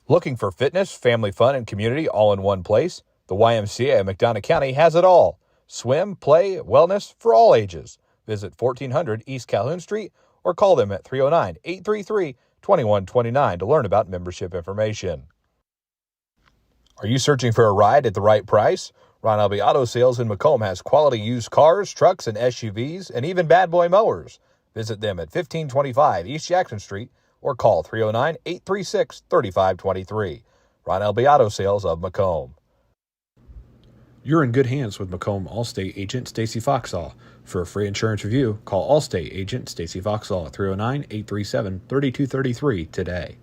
Looking for fitness, family fun, and community all in one place? The YMCA of McDonough County has it all. Swim, play, wellness for all ages. Visit 1400 East Calhoun Street or call them at 309-833-2129 2129 to learn about membership information. Are you searching for a ride at the right price? Ron Elby Auto Sales in Macomb has quality used cars, trucks, and SUVs, and even bad boy mowers. Visit them at 1525 East Jackson Street or call 309-836-3523. Ron Elby Auto Sales of Macomb. You're in good hands with Macomb Allstate agent Stacy Foxall. For a free insurance review, call Allstate agent Stacy Foxall at 309-837-3233 today.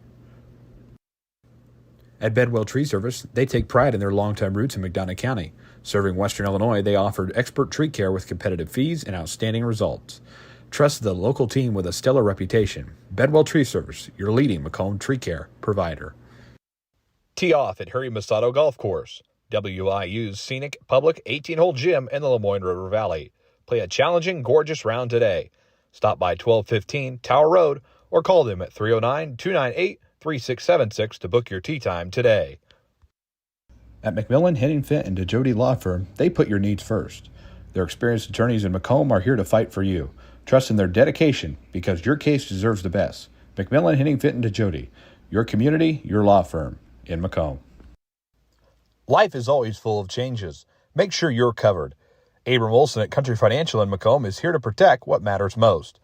At Bedwell Tree Service, they take pride in their longtime roots in McDonough County. Serving Western Illinois, they offered expert tree care with competitive fees and outstanding results. Trust the local team with a stellar reputation. Bedwell Tree Service, your leading Macomb tree care provider. Tee off at Harry Masato Golf Course, WIU's scenic public 18-hole gym in the Lemoyne River Valley. Play a challenging, gorgeous round today. Stop by 1215 Tower Road or call them at 309-298-3676 to book your tee time today. At McMillan, Henning Fint, and DeJody Law Firm, they put your needs first. Their experienced attorneys in Macomb are here to fight for you. Trust in their dedication because your case deserves the best. McMillan, Henning Fint, and DeJody, your community, your law firm in Macomb. Life is always full of changes. Make sure you're covered. Abram Olson at Country Financial in Macomb is here to protect what matters most.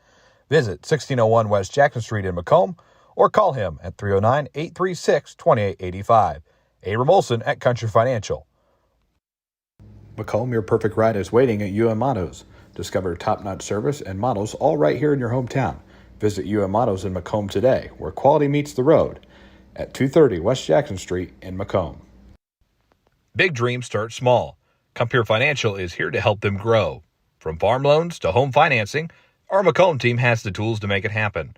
Visit 1601 West Jackson Street in Macomb or call him at 309-836-2885. Abram Olson at Country Financial. Macomb, your perfect ride is waiting at UM Autos. Discover top-notch service and models all right here in your hometown. Visit UM Autos in Macomb today, where quality meets the road, at 230 West Jackson Street in Macomb. Big dreams start small. Compeer Financial is here to help them grow. From farm loans to home financing, our Macomb team has the tools to make it happen.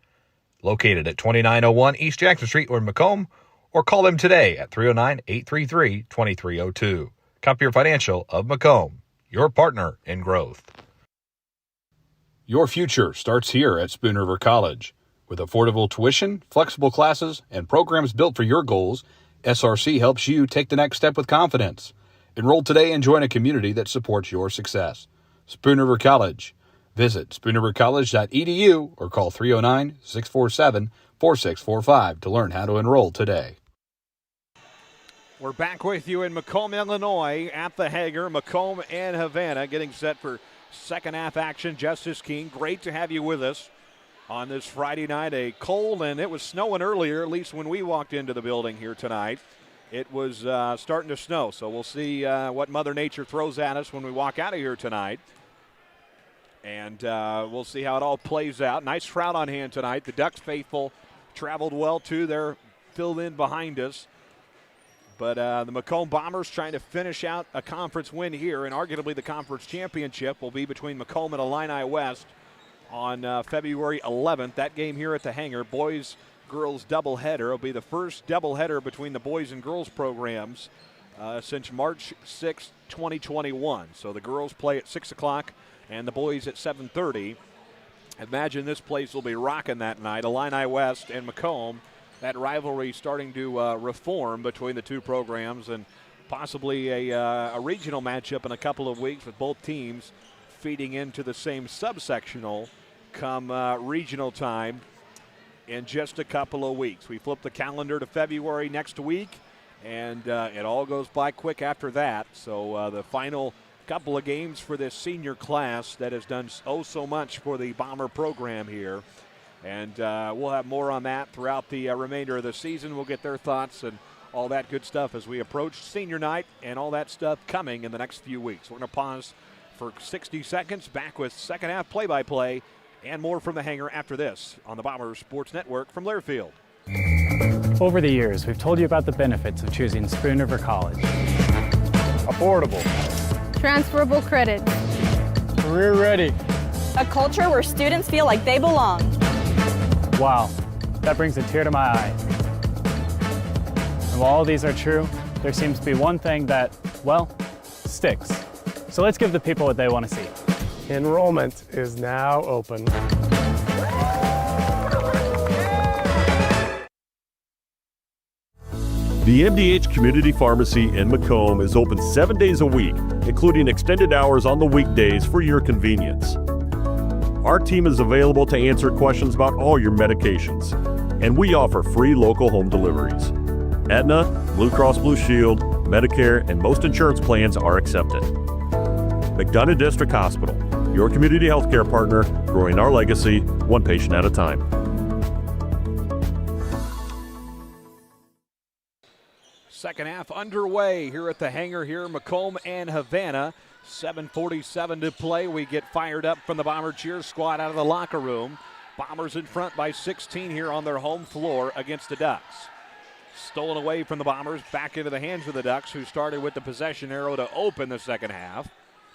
Located at 2901 East Jackson Street in Macomb, or call them today at 309-833-2302. Compeer Financial of Macomb, your partner in growth. Your future starts here at Spoon River College. With affordable tuition, flexible classes, and programs built for your goals, SRC helps you take the next step with confidence. Enroll today and join a community that supports your success. Spoon River College. Visit spoonrivercollege.edu or call 309-647-4645 to learn how to enroll today. We're back with you in Macomb, Illinois at the hangar. Macomb and Havana getting set for second half action. Justice King, great to have you with us on this Friday night. A cold, and it was snowing earlier, at least when we walked into the building here tonight. It was starting to snow, so we'll see what Mother Nature throws at us when we walk out of here tonight. And we'll see how it all plays out. Nice crowd on hand tonight. The Ducks faithful traveled well, too. They're filled in behind us. But the Macomb Bombers trying to finish out a conference win here, and arguably the conference championship will be between Macomb and Illini West on February 11th. That game here at the hangar, boys-girls doubleheader, will be the first doubleheader between the boys and girls programs since March 6, 2021. So the girls play at 6 o'clock and the boys at 7:30. Imagine this place will be rocking that night. Illini West and Macomb. That rivalry starting to reform between the two programs, and possibly a regional matchup in a couple of weeks with both teams feeding into the same subsectional come regional time in just a couple of weeks. We flip the calendar to February next week, and it all goes by quick after that. So the final couple of games for this senior class that has done so much for the Bomber program here. And we'll have more on that throughout the remainder of the season. We'll get their thoughts and all that good stuff as we approach senior night and all that stuff coming in the next few weeks. We're going to pause for 60 seconds, back with second half play-by-play and more from the hangar after this on the Bombers Sports Network from Learfield. Over the years, we've told you about the benefits of choosing Spoon River College. Affordable. Transferable credit. Career ready. A culture where students feel like they belong. Wow, that brings a tear to my eye. And while all these are true, there seems to be one thing that, well, sticks. So let's give the people what they want to see. Enrollment is now open. The MDH Community Pharmacy in Macomb is open 7 days a week, including extended hours on the weekdays for your convenience. Our team is available to answer questions about all your medications. and we offer free local home deliveries. Aetna, Blue Cross Blue Shield, Medicare, and most insurance plans are accepted. McDonough District Hospital, your community healthcare partner, growing our legacy one patient at a time. Second half underway here at the hangar here, Macomb and Havana. 7:47 to play. We get fired up from the Bomber cheer squad out of the locker room. Bombers in front by 16 here on their home floor against the Ducks. Stolen away from the Bombers, back into the hands of the Ducks, who started with the possession arrow to open the second half.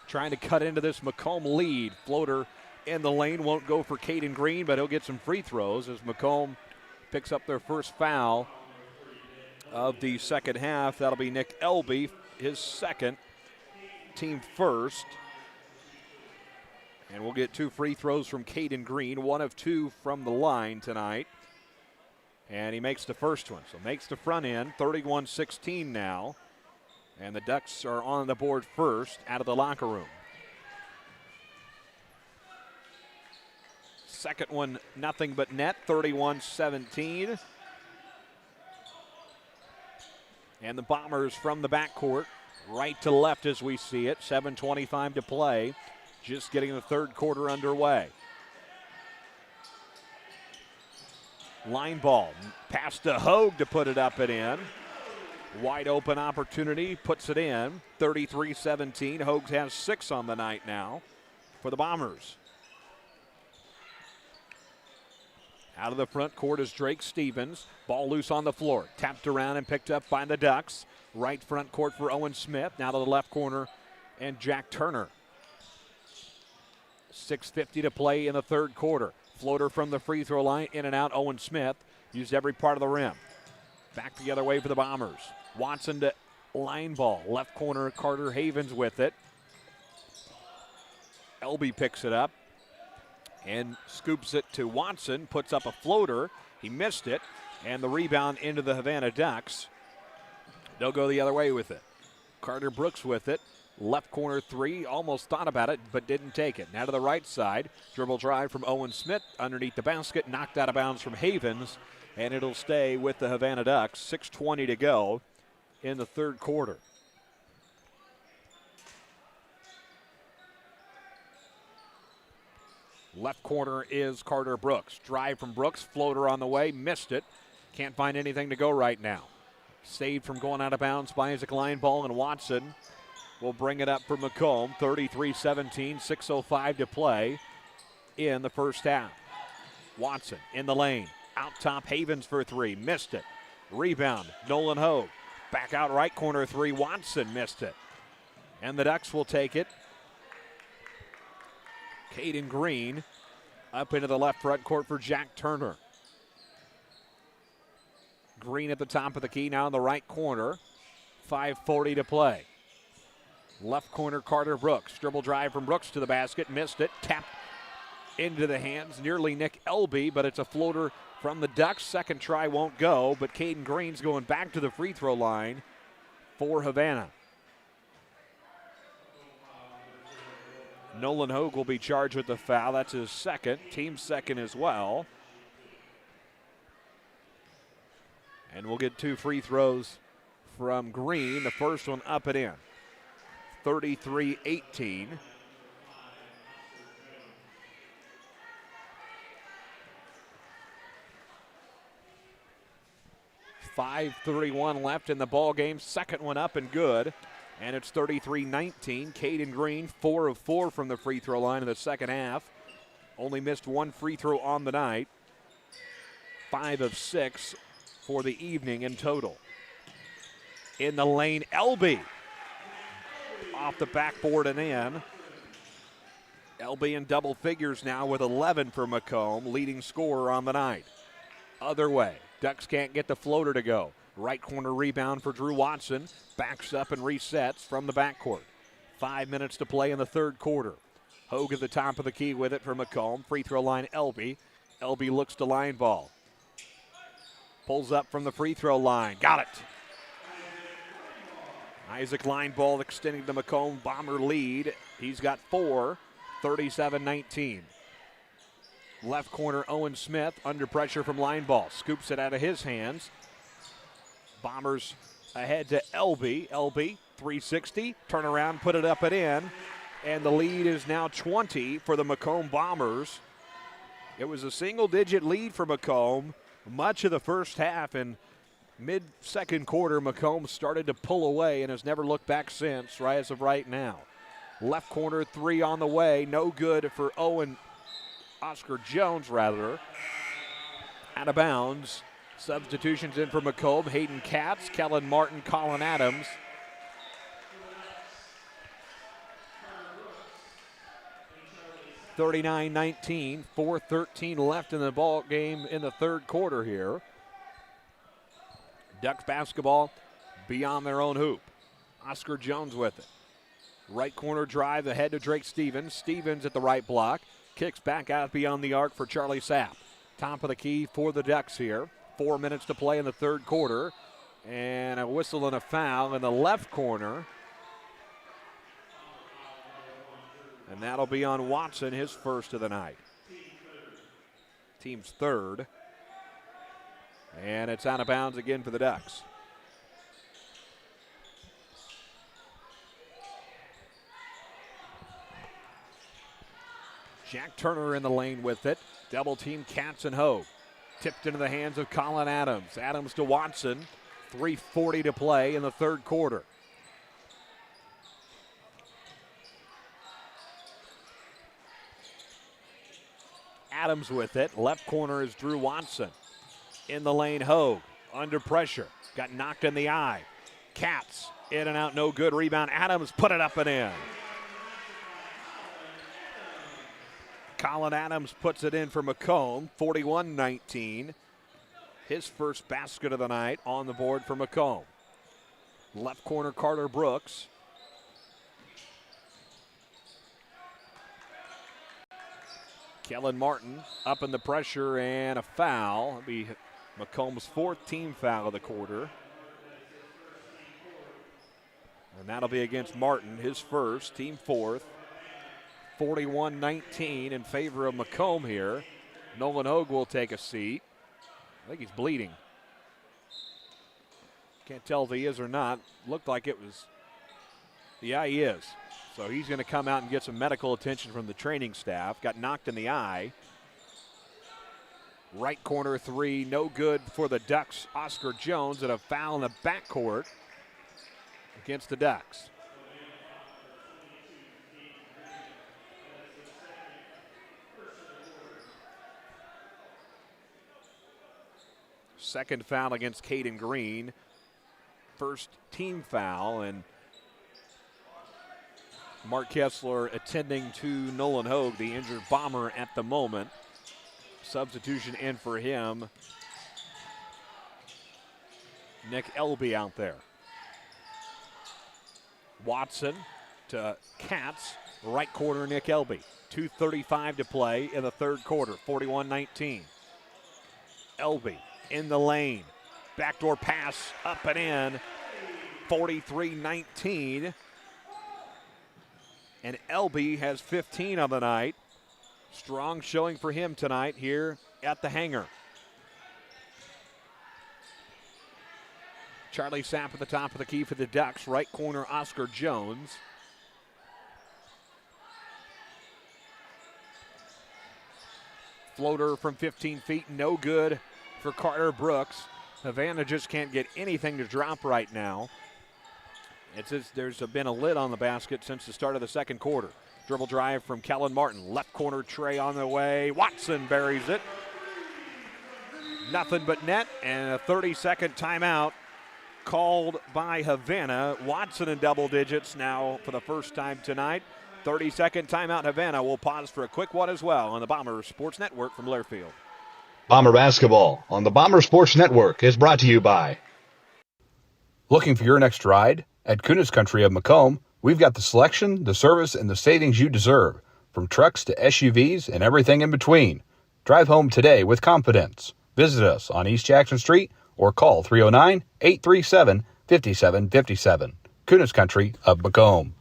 Trying to cut into this Macomb lead. Floater in the lane, won't go for Caden Green, but he'll get some free throws as Macomb picks up their first foul of the second half. That'll be Nick Elby, his second, team first. And we'll get 2 free throws from Caden Green, 1 of 2 from the line tonight. And he makes the first one, so makes the front end, 31-16 now. And the Ducks are on the board first out of the locker room. Second one, nothing but net, 31-17. And the Bombers from the backcourt, right to left as we see it. 7:25 to play. Just getting the third quarter underway. Line ball. Pass to Hogue to put it up and in. Wide open opportunity. Puts it in. 33-17. Hogue has 6 on the night now for the Bombers. Out of the front court is Drake Stevens. Ball loose on the floor. Tapped around and picked up by the Ducks. Right front court for Owen Smith. Now to the left corner and Jack Turner. 6:50 to play in the third quarter. Floater from the free throw line, in and out. Owen Smith used every part of the rim. Back the other way for the Bombers. Watson to line ball. Left corner, Carter Havens with it. Elby picks it up and scoops it to Watson, puts up a floater. He missed it, and the rebound into the Havana Ducks. They'll go the other way with it. Carter Brooks with it. Left corner 3, almost thought about it, but didn't take it. Now to the right side, dribble drive from Owen Smith underneath the basket, knocked out of bounds from Havens, and it'll stay with the Havana Ducks. 6:20 to go in the third quarter. Left corner is Carter Brooks. Drive from Brooks, floater on the way, missed it. Can't find anything to go right now. Saved from going out of bounds by Isaac Lineball, and Watson will bring it up for Macomb. 33-17, 6:05 to play in the first half. Watson in the lane. Out top, Havens for 3. Missed it. Rebound, Nolan Hogue. Back out right corner 3. Watson missed it. And the Ducks will take it. Caden Green up into the left front court for Jack Turner. Green at the top of the key, now in the right corner. 5:40 to play. Left corner, Carter Brooks. Dribble drive from Brooks to the basket. Missed it. Tapped into the hands, nearly Nick Elby, but it's a floater from the Ducks. Second try won't go, but Caden Green's going back to the free throw line for Havana. Nolan Hogue will be charged with the foul. That's his second, team second as well. And we'll get 2 free throws from Green. The first one up and in. 33-18. .5:31 left in the ball game. Second one up and good. And it's 33-19. Caden Green, 4 of 4 from the free throw line in the second half. Only missed 1 free throw on the night. 5 of 6 for the evening in total. In the lane, Elby. Off the backboard and in. Elby in double figures now with 11 for Macomb, leading scorer on the night. Other way, Ducks can't get the floater to go. Right corner rebound for Drew Watson. Backs up and resets from the backcourt. 5 minutes to play in the third quarter. Hogue at the top of the key with it for Macomb. Free throw line, Elby. Elby looks to line ball. Pulls up from the free throw line. Got it. Isaac Lineball extending the Macomb Bomber lead. He's got 4, 37-19. Left corner, Owen Smith, under pressure from line ball. Scoops it out of his hands. Bombers ahead to LB. LB, 360, turn around, put it up and in. And the lead is now 20 for the Macomb Bombers. It was a single-digit lead for Macomb much of the first half, and mid-second quarter, Macomb started to pull away and has never looked back since, right as of right now. Left corner, 3 on the way. No good for Oscar Jones, rather. Out of bounds. Substitutions in for Macomb. Hayden Katz, Kellen Martin, Colin Adams. (39-19), 4:13 left in the ball game in the third quarter here. Ducks basketball beyond their own hoop. Oscar Jones with it. Right corner drive ahead to Drake Stevens. Stevens at the right block. Kicks back out beyond the arc for Charlie Sapp. Top of the key for the Ducks here. 4 minutes to play in the third quarter. And a whistle and a foul in the left corner. And that'll be on Watson, his first of the night. Team's third. And it's out of bounds again for the Ducks. Jack Turner in the lane with it. Double team Katz and Hogue. Tipped into the hands of Colin Adams. Adams to Watson. 3:40 to play in the third quarter. Adams with it. Left corner is Drew Watson. In the lane, Hogue. Under pressure. Got knocked in the eye. Katz in and out, no good. Rebound. Adams put it up and in. Colin Adams puts it in for Macomb. 41-19. His first basket of the night on the board for Macomb. Left corner, Carter Brooks. Kellen Martin up in the pressure and a foul. It'll be Macomb's fourth team foul of the quarter. And that'll be against Martin, his first, team fourth. 41-19 in favor of Macomb here. Nolan Hogue will take a seat. I think he's bleeding. Can't tell if he is or not. Looked like it was. Yeah, he is. So he's going to come out and get some medical attention from the training staff. Got knocked in the eye. Right corner 3, no good for the Ducks. Oscar Jones at a foul in the backcourt against the Ducks. Second foul against Caden Green. First team foul, and Mark Kessler attending to Nolan Hogue, the injured Bomber at the moment. Substitution in for him. Nick Elby out there. Watson to Katz, right corner Nick Elby. 2:35 to play in the third quarter, 41-19. Elby in the lane. Backdoor pass up and in, 43-19. And Elby has 15 on the night. Strong showing for him tonight here at the hangar. Charlie Sapp at the top of the key for the Ducks. Right corner, Oscar Jones. Floater from 15 feet, no good for Carter Brooks. Havana just can't get anything to drop right now. It's just, there's been a lid on the basket since the start of the second quarter. Dribble drive from Kellen Martin. Left corner tray on the way. Watson buries it. Nothing but net, and a 30-second timeout called by Havana. Watson in double digits now for the first time tonight. 30-second timeout, Havana. We'll pause for a quick one as well on the Bomber Sports Network from Learfield. Bomber basketball on the Bomber Sports Network is brought to you by. Looking for your next ride? At Kunis Country of Macomb, we've got the selection, the service, and the savings you deserve. From trucks to SUVs and everything in between. Drive home today with confidence. Visit us on East Jackson Street or call 309-837-5757. Kunis Country of Macomb.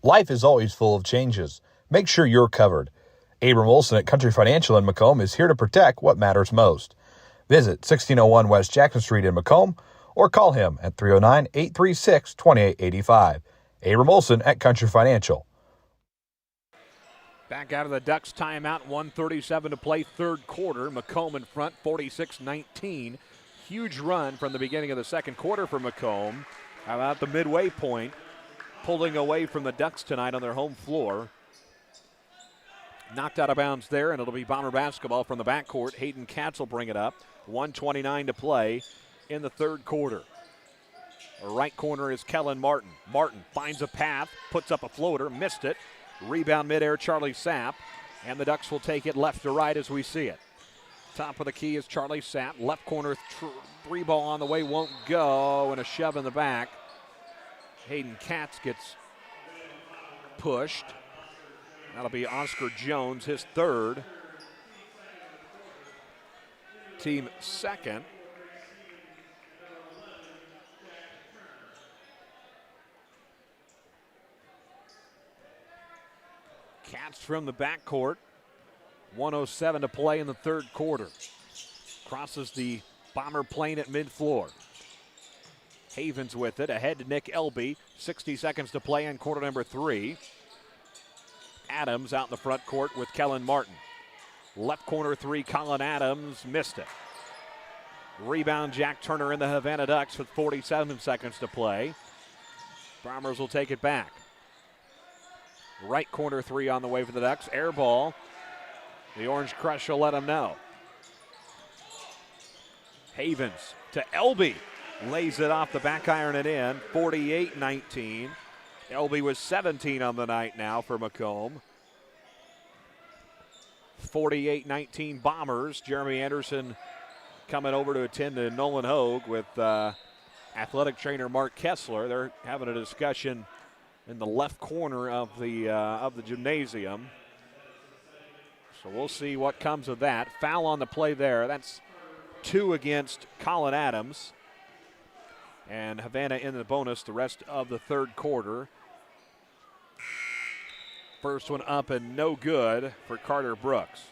Life is always full of changes. Make sure you're covered. Abram Olson at Country Financial in Macomb is here to protect what matters most. Visit 1601 West Jackson Street in Macomb or call him at 309-836-2885. Abram Olson at Country Financial. Back out of the Ducks timeout, 1:37 to play, third quarter. Macomb in front, 46-19. Huge run from the beginning of the second quarter for Macomb. About the midway point, pulling away from the Ducks tonight on their home floor. Knocked out of bounds there, and it'll be Bomber basketball from the backcourt. Hayden Katz will bring it up. 1:29 to play in the third quarter. The right corner is Kellen Martin. Martin finds a path, puts up a floater, missed it. Rebound midair, Charlie Sapp, and the Ducks will take it left to right as we see it. Top of the key is Charlie Sapp. Left corner, three ball on the way, won't go, and a shove in the back. Hayden Katz gets pushed. That'll be Oscar Jones, his third. Team second. Katz from the backcourt. 1:07 to play in the third quarter. Crosses the Bomber plane at mid-floor. Havens with it, ahead to Nick Elby. 60 seconds to play in quarter number 3. Adams out in the front court with Kellen Martin. Left corner 3, Colin Adams missed it. Rebound, Jack Turner in the Havana Ducks with 47 seconds to play. Bombers will take it back. Right corner 3 on the way for the Ducks. Air ball. The Orange Crush will let them know. Havens to Elby. Lays it off the back iron and in. 48-19. Elby was 17 on the night now for Macomb. 48-19 Bombers. Jeremy Anderson coming over to attend to Nolan Hogue with athletic trainer Mark Kessler. They're having a discussion in the left corner of the gymnasium. So we'll see what comes of that. Foul on the play there. That's 2 against Colin Adams. And Havana in the bonus the rest of the third quarter. First one up and no good for Carter Brooks.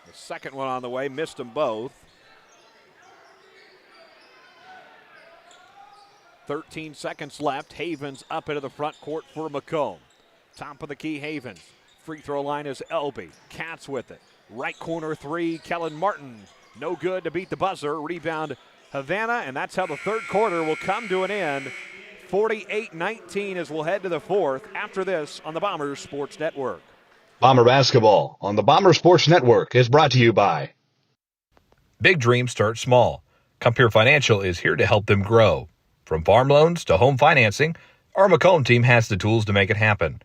The second one on the way, missed them both. 13 seconds left. Havens up into the front court for Macomb. Top of the key, Havens. Free throw line is Elby. Katz with it. Right corner 3, Kellen Martin. No good to beat the buzzer. Rebound Havana, and that's how the third quarter will come to an end. 48-19 as we'll head to the fourth after this on the Bombers Sports Network. Bomber basketball on the Bomber Sports Network is brought to you by Big dreams start small. Compeer Financial is here to help them grow. From farm loans to home financing, our Macomb team has the tools to make it happen.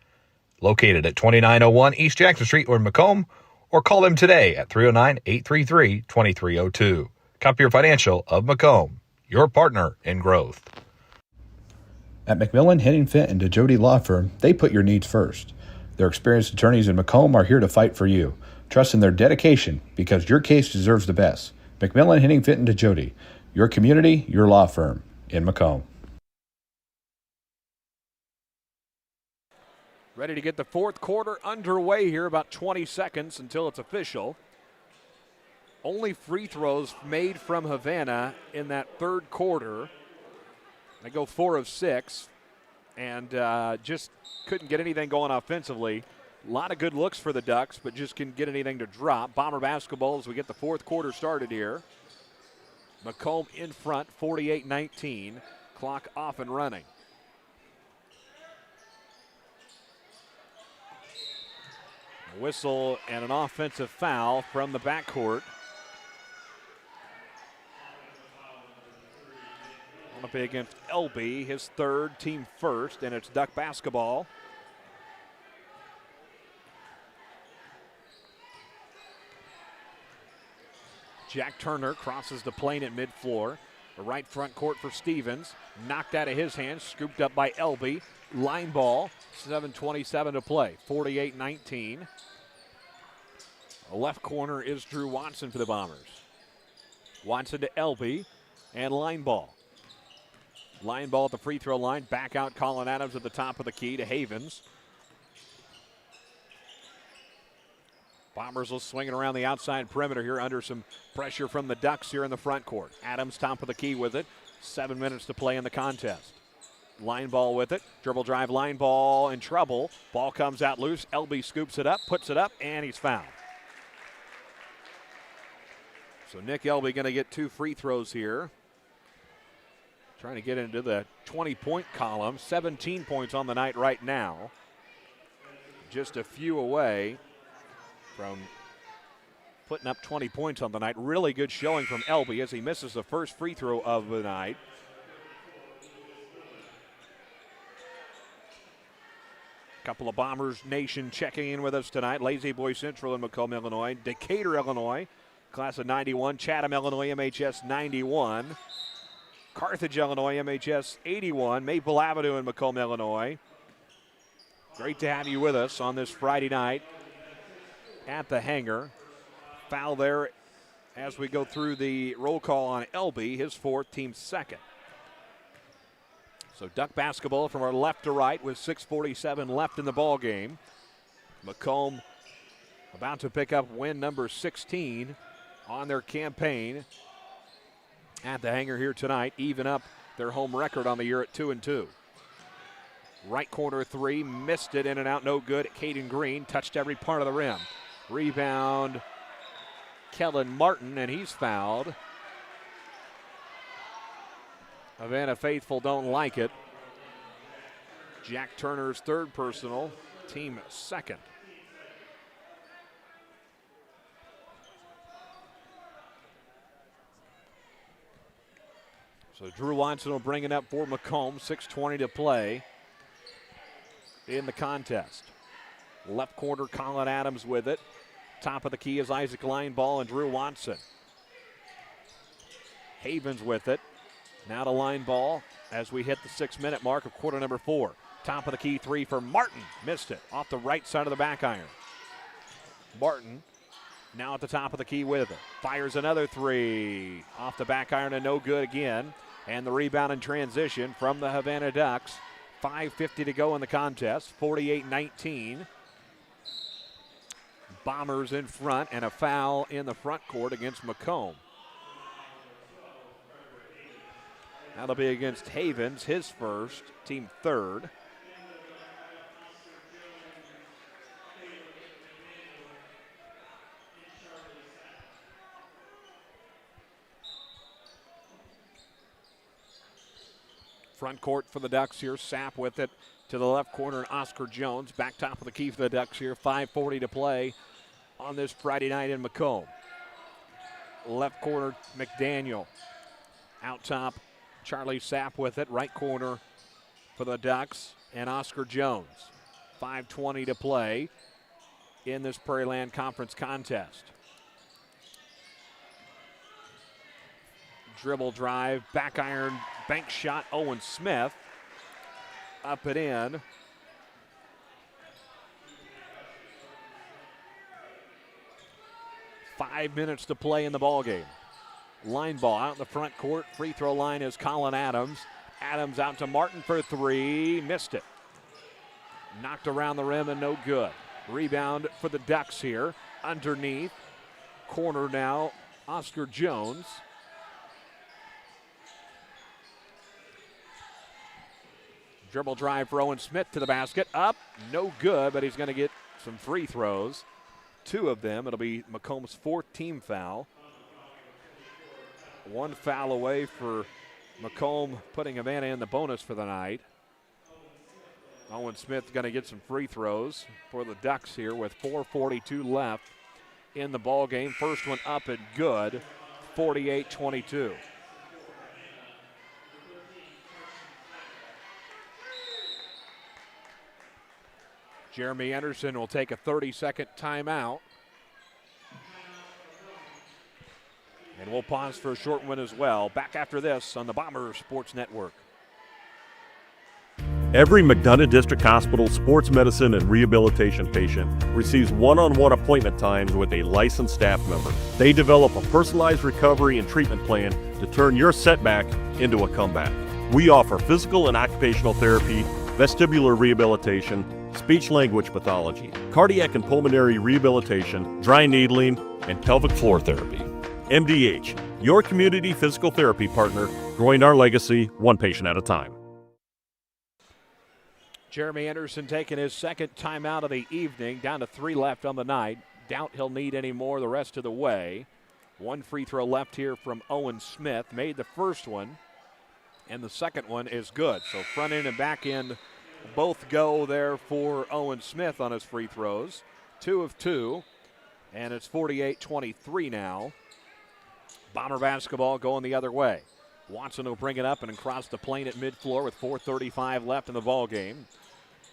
Located at 2901 East Jackson Street or in Macomb, or call them today at 309-833-2302. Compeer Financial of Macomb, your partner in growth. At McMillan, Henning Fint, and DeJody Law Firm, they put your needs first. Their experienced attorneys in Macomb are here to fight for you. Trust in their dedication because your case deserves the best. McMillan, Henning Fint, and DeJody, your community, your law firm in Macomb. Ready to get the fourth quarter underway here, about 20 seconds until it's official. Only free throws made from Havana in that third quarter. They go 4 of 6 and just couldn't get anything going offensively. A lot of good looks for the Ducks, but just couldn't get anything to drop. Bomber basketball as we get the fourth quarter started here. Macomb in front, 48-19. Clock off and running. A whistle and an offensive foul from the backcourt. Going to be against Elby, his third, team first, and it's Duck basketball. Jack Turner crosses the plane at mid-floor. The right front court for Stevens. Knocked out of his hands, scooped up by Elby. Line ball, 7:27 to play, 48-19. The left corner is Drew Watson for the Bombers. Watson to Elby, and line ball. Line ball at the free throw line. Back out Colin Adams at the top of the key to Havens. Bombers will swing it around the outside perimeter here under some pressure from the Ducks here in the front court. Adams top of the key with it. 7 minutes to play in the contest. Line ball with it. Dribble drive, line ball in trouble. Ball comes out loose. Elby scoops it up, puts it up, and he's fouled. So Nick Elby going to get 2 free throws here. Trying to get into the 20-point column. 17 points on the night right now. Just a few away from putting up 20 points on the night. Really good showing from Elby as he misses the first free throw of the night. Couple of Bombers Nation checking in with us tonight. Lazy Boy Central in Macomb, Illinois. Decatur, Illinois, class of 91. Chatham, Illinois, MHS 91. Carthage, Illinois, MHS 81. Maple Avenue in Macomb, Illinois. Great to have you with us on this Friday night at the hangar. Foul there as we go through the roll call on Elby, his 4th, team 2nd. So Duck basketball from our left to right with 6:47 left in the ball game. Macomb about to pick up win number 16 on their campaign at the hangar here tonight, even up their home record on the year at 2-2. Right corner 3, missed it, in and out, no good. Caden Green touched every part of the rim. Rebound, Kellen Martin, and he's fouled. Havana faithful don't like it. Jack Turner's 3rd personal, team 2nd. So Drew Watson will bring it up for Macomb. 6:20 to play in the contest. Left corner, Colin Adams with it. Top of the key is Isaac Lineball and Drew Watson. Havens with it. Now to Lineball as we hit the 6-minute mark of quarter number 4. Top of the key 3 for Martin. Missed it off the right side of the back iron. Martin now at the top of the key with it. Fires another 3 off the back iron and no good again. And the rebound in transition from the Havana Ducks. 5:50 to go in the contest. 48-19. Bombers in front and a foul in the front court against Macomb. That'll be against Havens, his 1st, team 3rd. Front court for the Ducks here. Sapp with it to the left corner, and Oscar Jones. Back top of the key for the Ducks here. 5:40 to play on this Friday night in Macomb. Left corner, McDaniel. Out top, Charlie Sapp with it. Right corner for the Ducks and Oscar Jones. 5:20 to play in this Prairie Land Conference contest. Dribble drive, back iron, bank shot, Owen Smith. Up and in. Five minutes to play in the ballgame. Line ball out in the front court. Free throw line is Colin Adams. Adams out to Martin for 3. Missed it. Knocked around the rim and no good. Rebound for the Ducks here. Underneath. Corner now, Oscar Jones. Dribble drive for Owen Smith to the basket. Up, no good, but he's going to get some free throws. 2 of them. It'll be Macomb's 4th team foul. 1 foul away for Macomb, putting Havana in the bonus for the night. Owen Smith going to get some free throws for the Ducks here with 4:42 left in the ball game. First one up and good, 48-22. Jeremy Anderson will take a 30-second timeout. And we'll pause for a short one as well. Back after this on the Bombers Sports Network. Every McDonough District Hospital sports medicine and rehabilitation patient receives one-on-one appointment times with a licensed staff member. They develop a personalized recovery and treatment plan to turn your setback into a comeback. We offer physical and occupational therapy, vestibular rehabilitation, speech-language pathology, cardiac and pulmonary rehabilitation, dry needling, and pelvic floor therapy. MDH, your community physical therapy partner, growing our legacy one patient at a time. Jeremy Anderson taking his second timeout of the evening, down to 3 left on the night. Doubt he'll need any more the rest of the way. 1 free throw left here from Owen Smith. Made the first one, and the second one is good. So front end and back end both go there for Owen Smith on his free throws. 2 of 2, and it's 48-23 now. Bomber basketball going the other way. Watson will bring it up and across the plane at midfloor with 4:35 left in the ball game.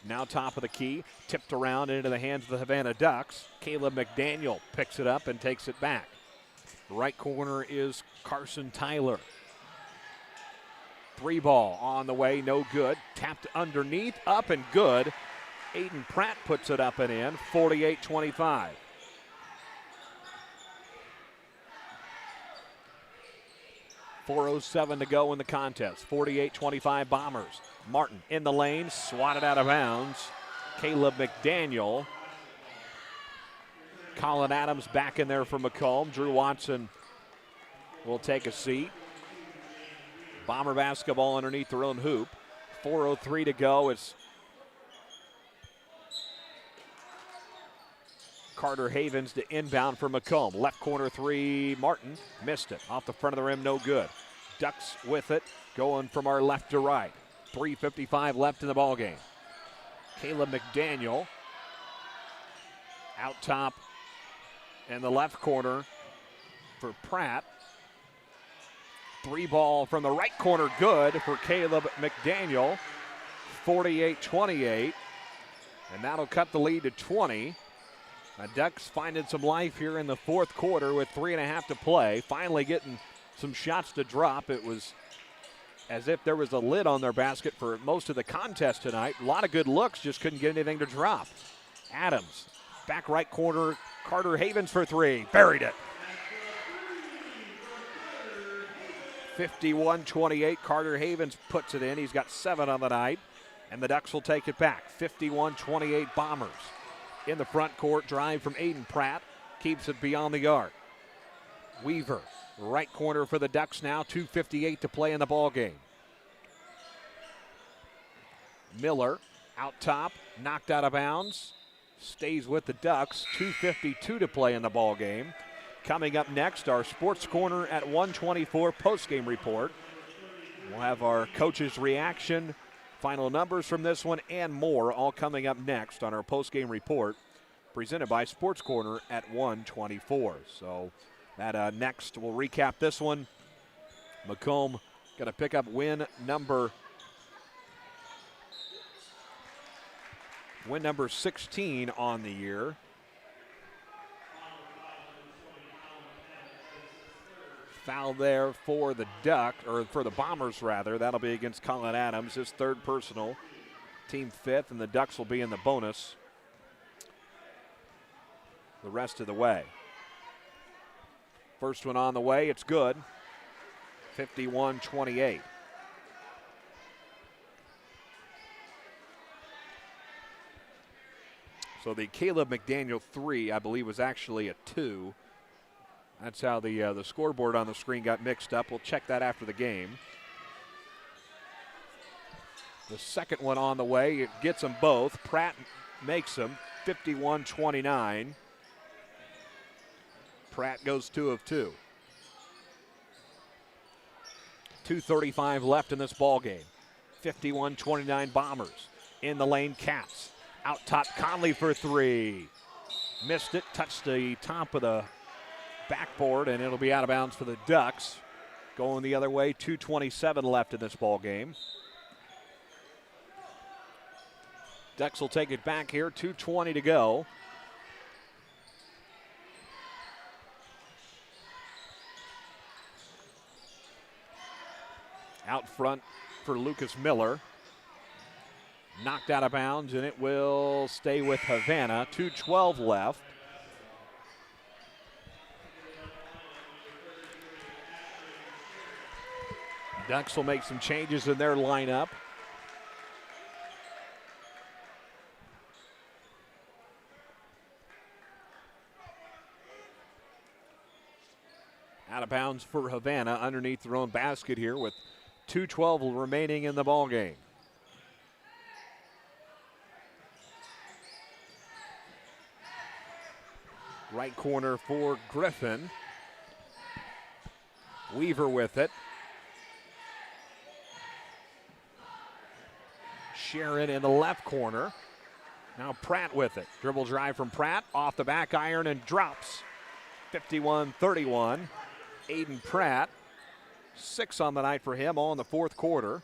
Now top of the key, tipped around into the hands of the Havana Ducks. Caleb McDaniel picks it up and takes it back. Right corner is Carson Tyler. 3 ball on the way, no good. Tapped underneath, up and good. Aiden Pratt puts it up and in, 48-25. .407 to go in the contest. 48-25 Bombers. Martin in the lane, swatted out of bounds. Caleb McDaniel. Colin Adams back in there for Macomb. Drew Watson will take a seat. Bomber basketball underneath their own hoop. 4:03 to go. It's Carter Havens to inbound for Macomb. Left corner 3, Martin missed it. Off the front of the rim, no good. Ducks with it, going from our left to right. 3:55 left in the ball game. Caleb McDaniel out top in the left corner for Pratt. 3 ball from the right corner, good for Caleb McDaniel. 48-28, and that'll cut the lead to 20. The Ducks finding some life here in the fourth quarter with 3.5 to play. Finally getting some shots to drop. It was as if there was a lid on their basket for most of the contest tonight. A lot of good looks, just couldn't get anything to drop. Adams, back right corner, Carter Havens for 3. Buried it. 51-28, Carter Havens puts it in. He's got 7 on the night, and the Ducks will take it back. 51-28 Bombers. In the front court, drive from Aiden Pratt. Keeps it beyond the arc. Weaver, right corner for the Ducks now. 2:58 to play in the ball game. Miller, out top, knocked out of bounds. Stays with the Ducks. 2:52 to play in the ball game. Coming up next, our Sports Corner at 1:24 postgame report. We'll have our coach's reaction, final numbers from this one, and more, all coming up next on our postgame report, presented by Sports Corner at 1:24. So that next, we'll recap this one. Macomb going to pick up win number 16 on the year. Foul there for the for the Bombers rather. That'll be against Colin Adams, his 3rd personal, team 5th, and the Ducks will be in the bonus the rest of the way. First one on the way, it's good. 51-28. So the Caleb McDaniel 3, I believe, was actually a 2. That's how the scoreboard on the screen got mixed up. We'll check that after the game. The second one on the way, it gets them both. Pratt makes them, 51-29. Pratt goes 2 of 2. 2:35 left in this ball game. 51-29 Bombers. In the lane, Cats. Out top, Conley for 3. Missed it, touched the top of the backboard, and it'll be out of bounds for the Ducks. Going the other way, 2:27 left in this ball game. Ducks will take it back here, 2:20 to go. Out front for Lucas Miller. Knocked out of bounds, and it will stay with Havana. 2:12 left. Ducks will make some changes in their lineup. Out of bounds for Havana underneath their own basket here with 2:12 remaining in the ball game. Right corner for Griffin. Weaver with it. Sharon in the left corner. Now Pratt with it. Dribble drive from Pratt. Off the back iron and drops. 51-31. Aiden Pratt. 6 on the night for him, all in the fourth quarter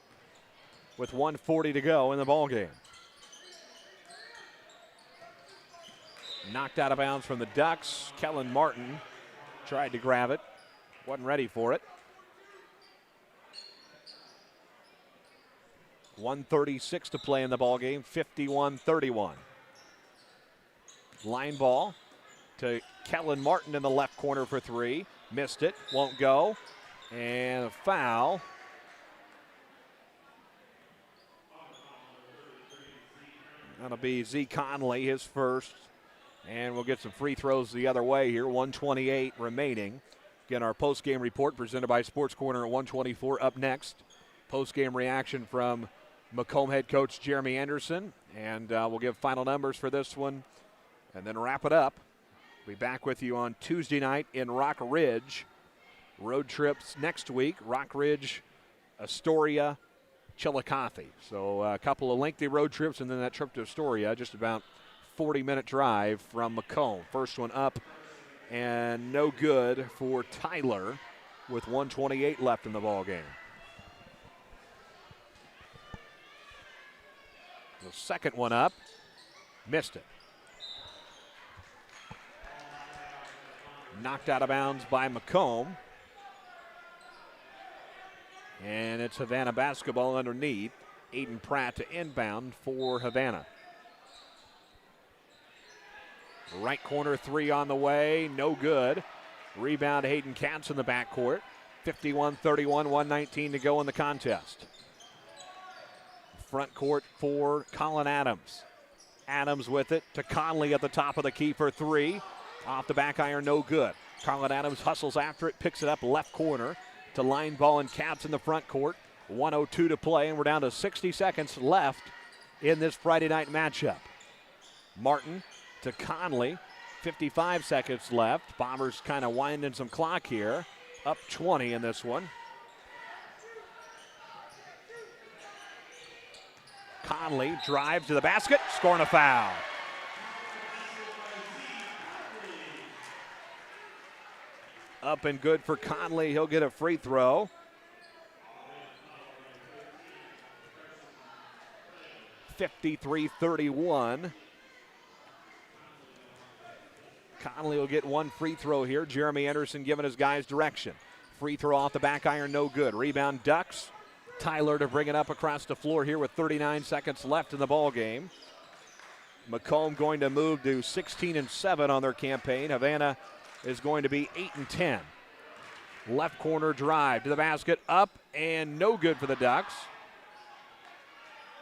with 1:40 to go in the ball game. Knocked out of bounds from the Ducks. Kellen Martin tried to grab it. Wasn't ready for it. 1:36 to play in the ball game. 51-31. Line ball to Kellen Martin in the left corner for 3. Missed it. Won't go. And a foul. That'll be Z Conley, his first. And we'll get some free throws the other way here. 1:28 remaining. Again, our post-game report presented by Sports Corner at 1:24 up next. Post-game reaction from Macomb head coach Jeremy Anderson. And we'll give final numbers for this one and then wrap it up. We'll be back with you on Tuesday night in Rock Ridge. Road trips next week. Rock Ridge, Astoria, Chillicothe. So a couple of lengthy road trips and then that trip to Astoria, just about 40-minute drive from Macomb. First one up and no good for Tyler with 1:28 left in the ball game. The second one up, missed it. Knocked out of bounds by Macomb. And it's Havana basketball underneath. Aiden Pratt to inbound for Havana. Right corner 3 on the way, no good. Rebound Hayden Katz in the backcourt. 51-31, 1:19 to go in the contest. Front court for Colin Adams. Adams with it to Conley at the top of the key for 3. Off the back iron, no good. Colin Adams hustles after it, picks it up left corner to line ball and Katz in the front court. 1:02 to play, and we're down to 60 seconds left in this Friday night matchup. Martin to Conley, 55 seconds left. Bombers kind of winding some clock here. Up 20 in this one. Conley drives to the basket, scoring a foul. Up and good for Conley. He'll get a free throw. (53-31). Conley will get one free throw here. Jeremy Anderson giving his guys direction. Free throw off the back iron, no good. Rebound Ducks. Tyler to bring it up across the floor here with 39 seconds left in the ball game. Macomb going to move to 16-7 on their campaign. Havana is going to be 8-10. Left corner drive to the basket, up and no good for the Ducks.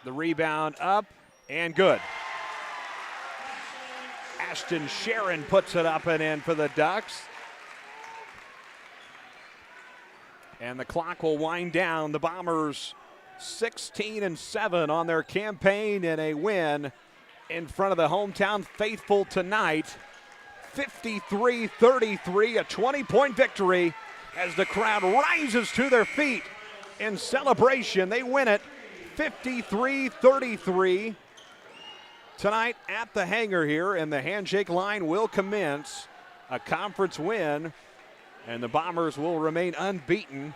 The rebound up and good. Ashton Sharon puts it up and in for the Ducks. And the clock will wind down. The Bombers 16-7 on their campaign in a win in front of the hometown faithful tonight. 53-33, a 20-point victory as the crowd rises to their feet in celebration. They win it 53-33 tonight at the hangar here, and the handshake line will commence. A conference win, and the Bombers will remain unbeaten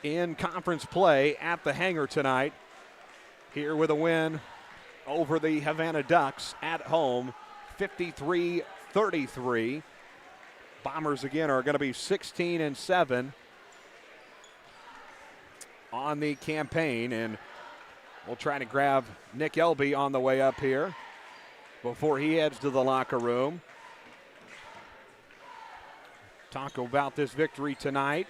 in conference play at the hangar tonight. Here with a win over the Havana Ducks at home, 53-33. Bombers again are going to be 16-7 on the campaign, and we'll try to grab Nick Elby on the way up here before he heads to the locker room. Talk about this victory tonight.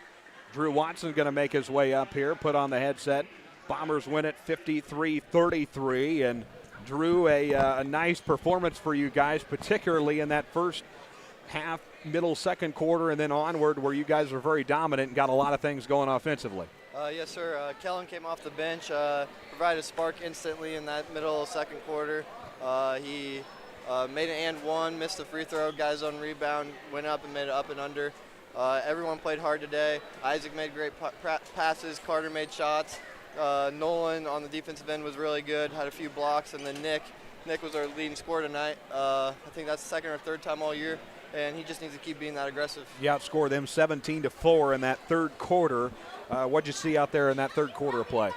Drew Watson going to make his way up here, put on the headset. Bombers win it 53-33, and Drew, a nice performance for you guys, particularly in that first half, middle second quarter, and then onward, where you guys were very dominant and got a lot of things going offensively. Yes, sir. Kellen came off the bench, provided a spark instantly in that middle second quarter. He made an and one, missed the free throw, got his own rebound, went up and made it up and under. Everyone played hard today. Isaac made great passes. Carter made shots. Nolan on the defensive end was really good, had a few blocks, and then Nick was our leading scorer tonight. I think that's the second or third time all year, and he just needs to keep being that aggressive. You outscored them 17-4 in that third quarter. What'd you see out there in that third quarter of play?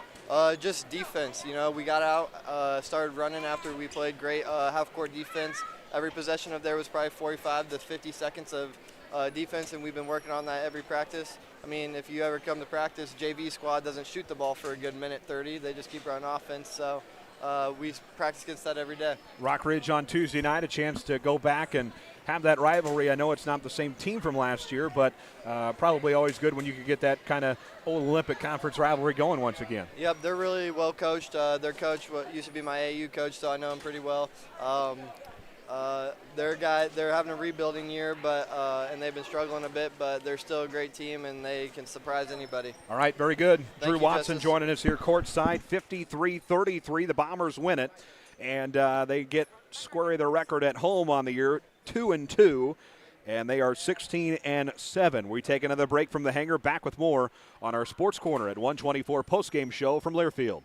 Just defense. You know, we got out, started running after we played great half-court defense. Every possession of there was probably 45 to 50 seconds of defense, and we've been working on that every practice. I mean, if you ever come to practice, JV squad doesn't shoot the ball for a good minute 30. They just keep running offense, so we practice against that every day. Rock Ridge on Tuesday night, a chance to go back and have that rivalry. I know it's not the same team from last year, but probably always good when you could get that kind of old Olympic Conference rivalry going once again. Yep, they're really well coached. Their coach used to be my AU coach, so I know him pretty well. They're having a rebuilding year, but and they've been struggling a bit, but they're still a great team, and they can surprise anybody. All right, very good. Thank Drew you, Watson Justice. joining us here courtside, 53-33. The Bombers win it, and they get square their record at home on the year, 2-2, and they are 16-7. We take another break from the hangar. Back with more on our Sports Corner at 124 postgame show from Learfield.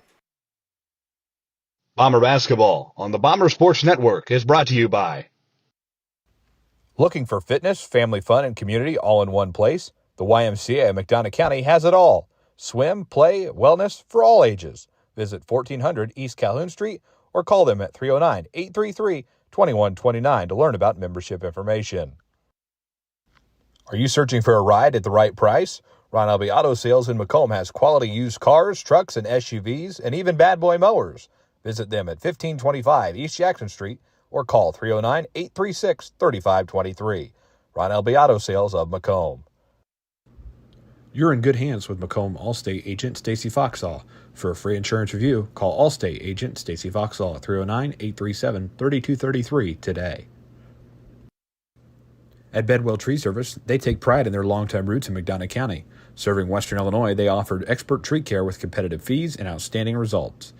Bomber basketball on the Bomber Sports Network is brought to you by. Looking for fitness, family fun, and community all in one place? The YMCA of McDonough County has it all. Swim, play, wellness for all ages. Visit 1400 East Calhoun Street or call them at 309-833-2129 to learn about membership information. Are you searching for a ride at the right price? Ron Elby Auto Sales in Macomb has quality used cars, trucks, and SUVs, and even bad boy mowers. Visit them at 1525 East Jackson Street or call 309-836-3523. Ron Elby Auto Sales of Macomb. You're in good hands with Macomb Allstate agent Stacy Foxall. For a free insurance review, call Allstate agent Stacy Foxall at 309-837-3233 today. At Bedwell Tree Service, they take pride in their longtime roots in McDonough County. Serving Western Illinois, they offered expert tree care with competitive fees and outstanding results.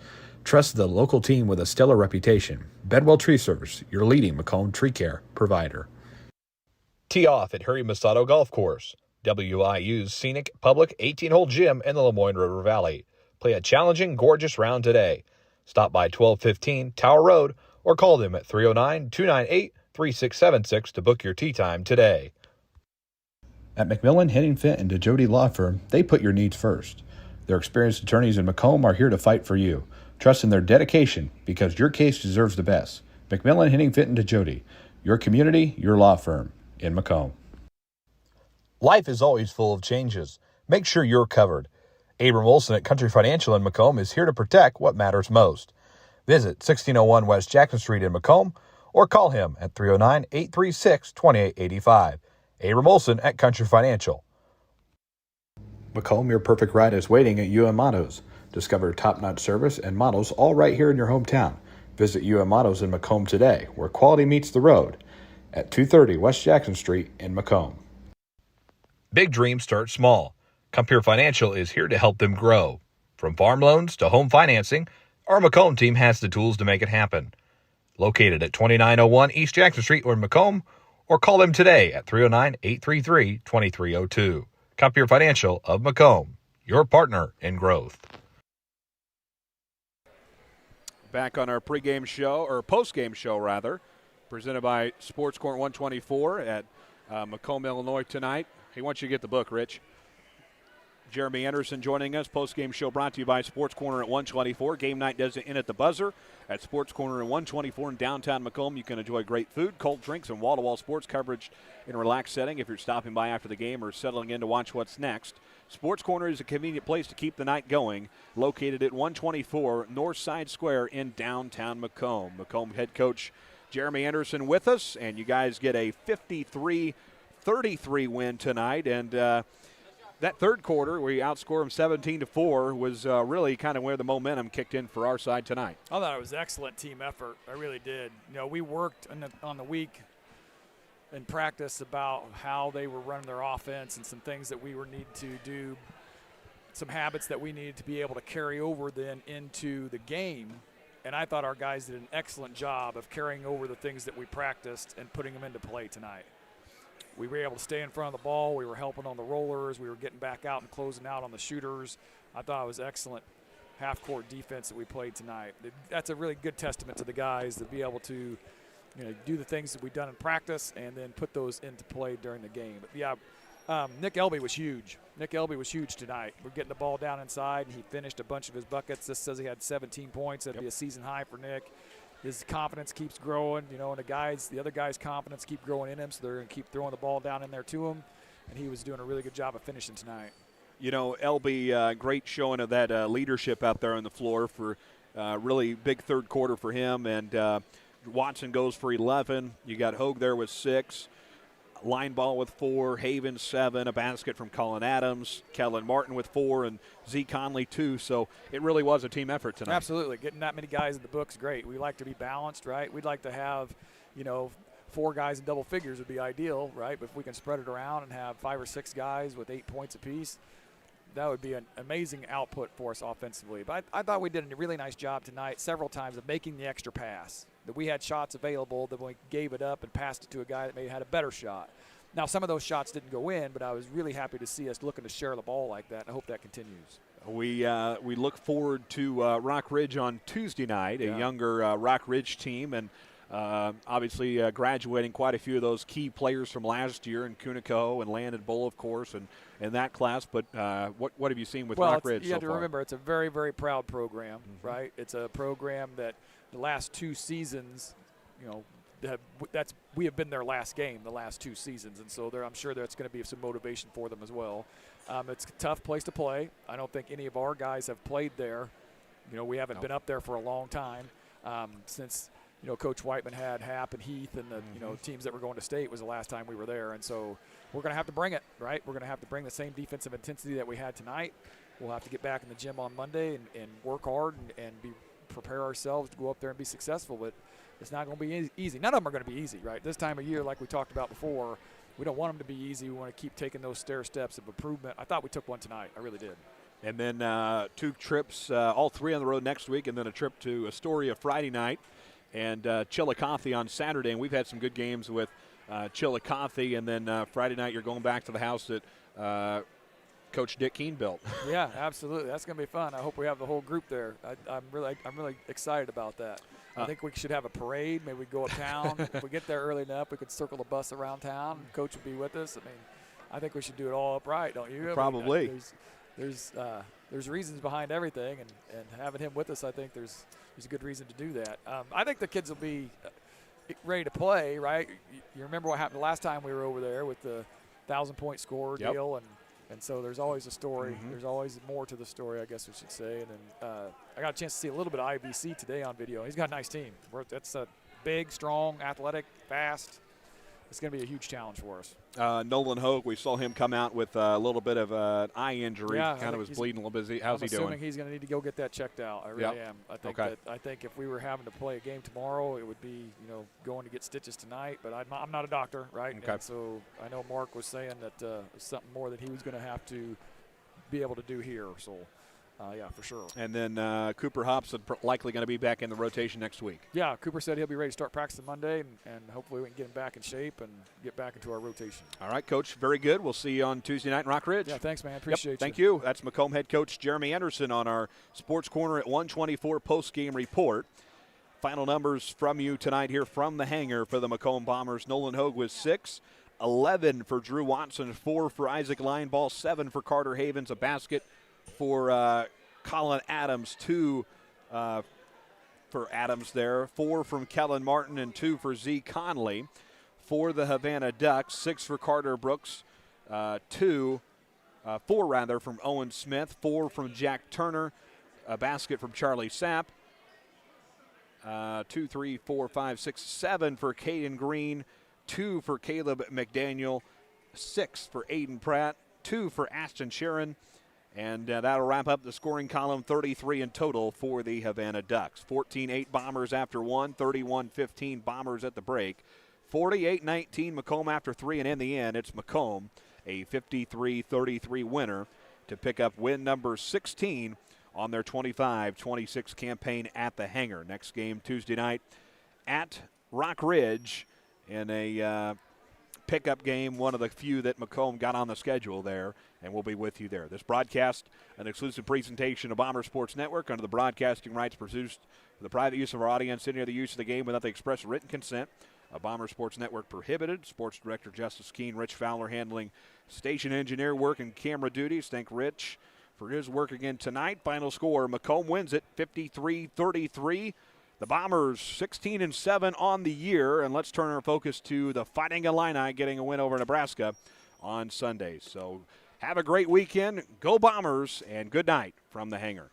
Trust the local team with a stellar reputation. Bedwell Tree Service, your leading Macomb tree care provider. Tee off at Harry Masato Golf Course, WIU's scenic public 18-hole gym in the Lemoyne River Valley. Play a challenging, gorgeous round today. Stop by 1215 Tower Road or call them at 309-298-3676 to book your tee time today. At McMillan, Henning Fint, and DeJody Law Firm, they put your needs first. Their experienced attorneys in Macomb are here to fight for you. Trust in their dedication because your case deserves the best. McMillan, Henning Fint, and DeJody, your community, your law firm in Macomb. Life is always full of changes. Make sure you're covered. Abram Olson at Country Financial in Macomb is here to protect what matters most. Visit 1601 West Jackson Street in Macomb or call him at 309-836-2885. Abram Olson at Country Financial. Macomb, your perfect ride is waiting at UM Autos. Discover top-notch service and models all right here in your hometown. Visit UM Autos in Macomb today, where quality meets the road, at 230 West Jackson Street in Macomb. Big dreams start small. Compeer Financial is here to help them grow. From farm loans to home financing, our Macomb team has the tools to make it happen. Located at 2901 East Jackson Street in Macomb, or call them today at 309-833-2302. Compeer Financial of Macomb, your partner in growth. Back on our pregame show, or postgame show rather, presented by Sports Corner 124 at Macomb, Illinois tonight. He wants you to get the book, Rich. Jeremy Anderson joining us. Postgame show brought to you by Sports Corner at 124. Game night does end at the buzzer at Sports Corner at 124 in downtown Macomb. You can enjoy great food, cold drinks, and wall-to-wall sports coverage in a relaxed setting if you're stopping by after the game or settling in to watch what's next. Sports Corner is a convenient place to keep the night going, located at 124 Northside Square in downtown Macomb. Macomb head coach Jeremy Anderson with us, and you guys get a 53-33 win tonight. And that third quarter, where you outscored them 17-4, was really kind of where the momentum kicked in for our side tonight. I thought it was excellent team effort. I really did. We worked on the week in practice about how they were running their offense and some things that we need to do, some habits that we needed to be able to carry over then into the game. And I thought our guys did an excellent job of carrying over the things that we practiced and putting them into play tonight. We were able to stay in front of the ball. We were helping on the rollers. We were getting back out and closing out on the shooters. I thought it was excellent half-court defense that we played tonight. That's a really good testament to the guys to be able to do the things that we've done in practice and then put those into play during the game. But, yeah, Nick Elby was huge. Nick Elby was huge tonight. We're getting the ball down inside, and he finished a bunch of his buckets. This says he had 17 points. That'd be a season high for Nick. His confidence keeps growing, and the other guys' confidence keep growing in him, so they're going to keep throwing the ball down in there to him, and he was doing a really good job of finishing tonight. LB, great showing of that leadership out there on the floor for really big third quarter for him, and Watson goes for 11. You got Hogue there with 6. Line ball with 4, Haven 7, a basket from Colin Adams, Kellen Martin with 4, and Z Conley 2. So it really was a team effort tonight. Absolutely. Getting that many guys in the book's great. We like to be balanced, right? We'd like to have, 4 guys in double figures would be ideal, right? But if we can spread it around and have 5 or 6 guys with 8 points apiece, that would be an amazing output for us offensively. But I thought we did a really nice job tonight several times of making the extra pass. That we had shots available, that we gave it up and passed it to a guy that maybe had a better shot. Now, some of those shots didn't go in, but I was really happy to see us looking to share the ball like that, and I hope that continues. We look forward to Rock Ridge on Tuesday night, a younger Rock Ridge team, and obviously graduating quite a few of those key players from last year in Cunico and Landon Bull, of course, and that class. But what have you seen with Rock Ridge so far? You have to remember, it's a very, very proud program, right? It's a program that the last 2 seasons, we have been their last game the last 2 seasons, and so I'm sure that's going to be some motivation for them as well. It's a tough place to play. I don't think any of our guys have played there. We haven't been up there for a long time since Coach Whiteman had Hap and Heath and the teams that were going to state was the last time we were there, and so we're going to have to bring it, right? We're going to have to bring the same defensive intensity that we had tonight. We'll have to get back in the gym on Monday and work hard and prepare ourselves to go up there and be successful, but it's not going to be easy. None of them are going to be easy, right? This time of year, like we talked about before, we don't want them to be easy. We want to keep taking those stair steps of improvement. I thought we took one tonight. I really did. And then 2 trips, all 3 on the road next week, and then a trip to Astoria Friday night and Chillicothe on Saturday. And we've had some good games with Chillicothe, and then Friday night you're going back to the house that Coach Dick Keene built. Yeah, absolutely. That's going to be fun. I hope we have the whole group there. I'm really excited about that. I think we should have a parade. Maybe we go uptown. If we get there early enough, we could circle the bus around town. Coach would be with us. I think we should do it all upright, don't you? Probably. There's reasons behind everything, and having him with us, I think there's a good reason to do that. I think the kids will be ready to play, right? You remember what happened the last time we were over there with the 1,000-point score deal, and so there's always a story. There's always more to the story, I guess we should say. And then I got a chance to see a little bit of IVC today on video. He's got a nice team. That's a big, strong, athletic, fast. It's going to be a huge challenge for us. Nolan Hogue, we saw him come out with a little bit of an eye injury. Yeah, kind of was bleeding a little bit. How's he doing? I'm assuming he's going to need to go get that checked out. I really am. I think if we were having to play a game tomorrow, it would be going to get stitches tonight. But I'm not a doctor, right? Okay. And so I know Mark was saying that it's something more that he was going to have to be able to do here. So. Yeah, for sure. And then Cooper Hobson likely going to be back in the rotation next week. Yeah, Cooper said he'll be ready to start practicing Monday, and hopefully we can get him back in shape and get back into our rotation. All right, Coach, very good. We'll see you on Tuesday night in Rock Ridge. Yeah, thanks, man. Appreciate you. Thank you. That's Macomb head coach Jeremy Anderson on our Sports Corner at 124 post-game report. Final numbers from you tonight here from the hangar for the Macomb Bombers. Nolan Hogue was 6. 11 for Drew Watson, 4 for Isaac Lineball, 7 for Carter Havens, a basket for Colin Adams, 2 for Adams there, 4 from Kellen Martin, and 2 for Z Conley. For the Havana Ducks, 6 for Carter Brooks, 4 from Owen Smith, 4 from Jack Turner, a basket from Charlie Sapp, 2, 3, 4, 5, 6, 7 for Caden Green, 2 for Caleb McDaniel, 6 for Aiden Pratt, 2 for Ashton Sharon. And that'll wrap up the scoring column, 33 in total for the Havana Ducks. 14-8 Bombers after 1, 31-15 Bombers at the break. 48-19 Macomb after 3, and in the end, it's Macomb, a 53-33 winner to pick up win number 16 on their 25-26 campaign at the Hangar. Next game Tuesday night at Rock Ridge in a pickup game, one of the few that Macomb got on the schedule there, and we'll be with you there. This broadcast, an exclusive presentation of Bomber Sports Network under the broadcasting rights produced for the private use of our audience. Any other use of the game without the express written consent of Bomber Sports Network prohibited. Sports Director Justice Keene, Rich Fowler handling station engineer work and camera duties. Thank Rich for his work again tonight. Final score, Macomb wins it 53-33. The Bombers 16-7 on the year, and let's turn our focus to the Fighting Illini getting a win over Nebraska on Sunday. So have a great weekend. Go Bombers, and good night from the Hangar.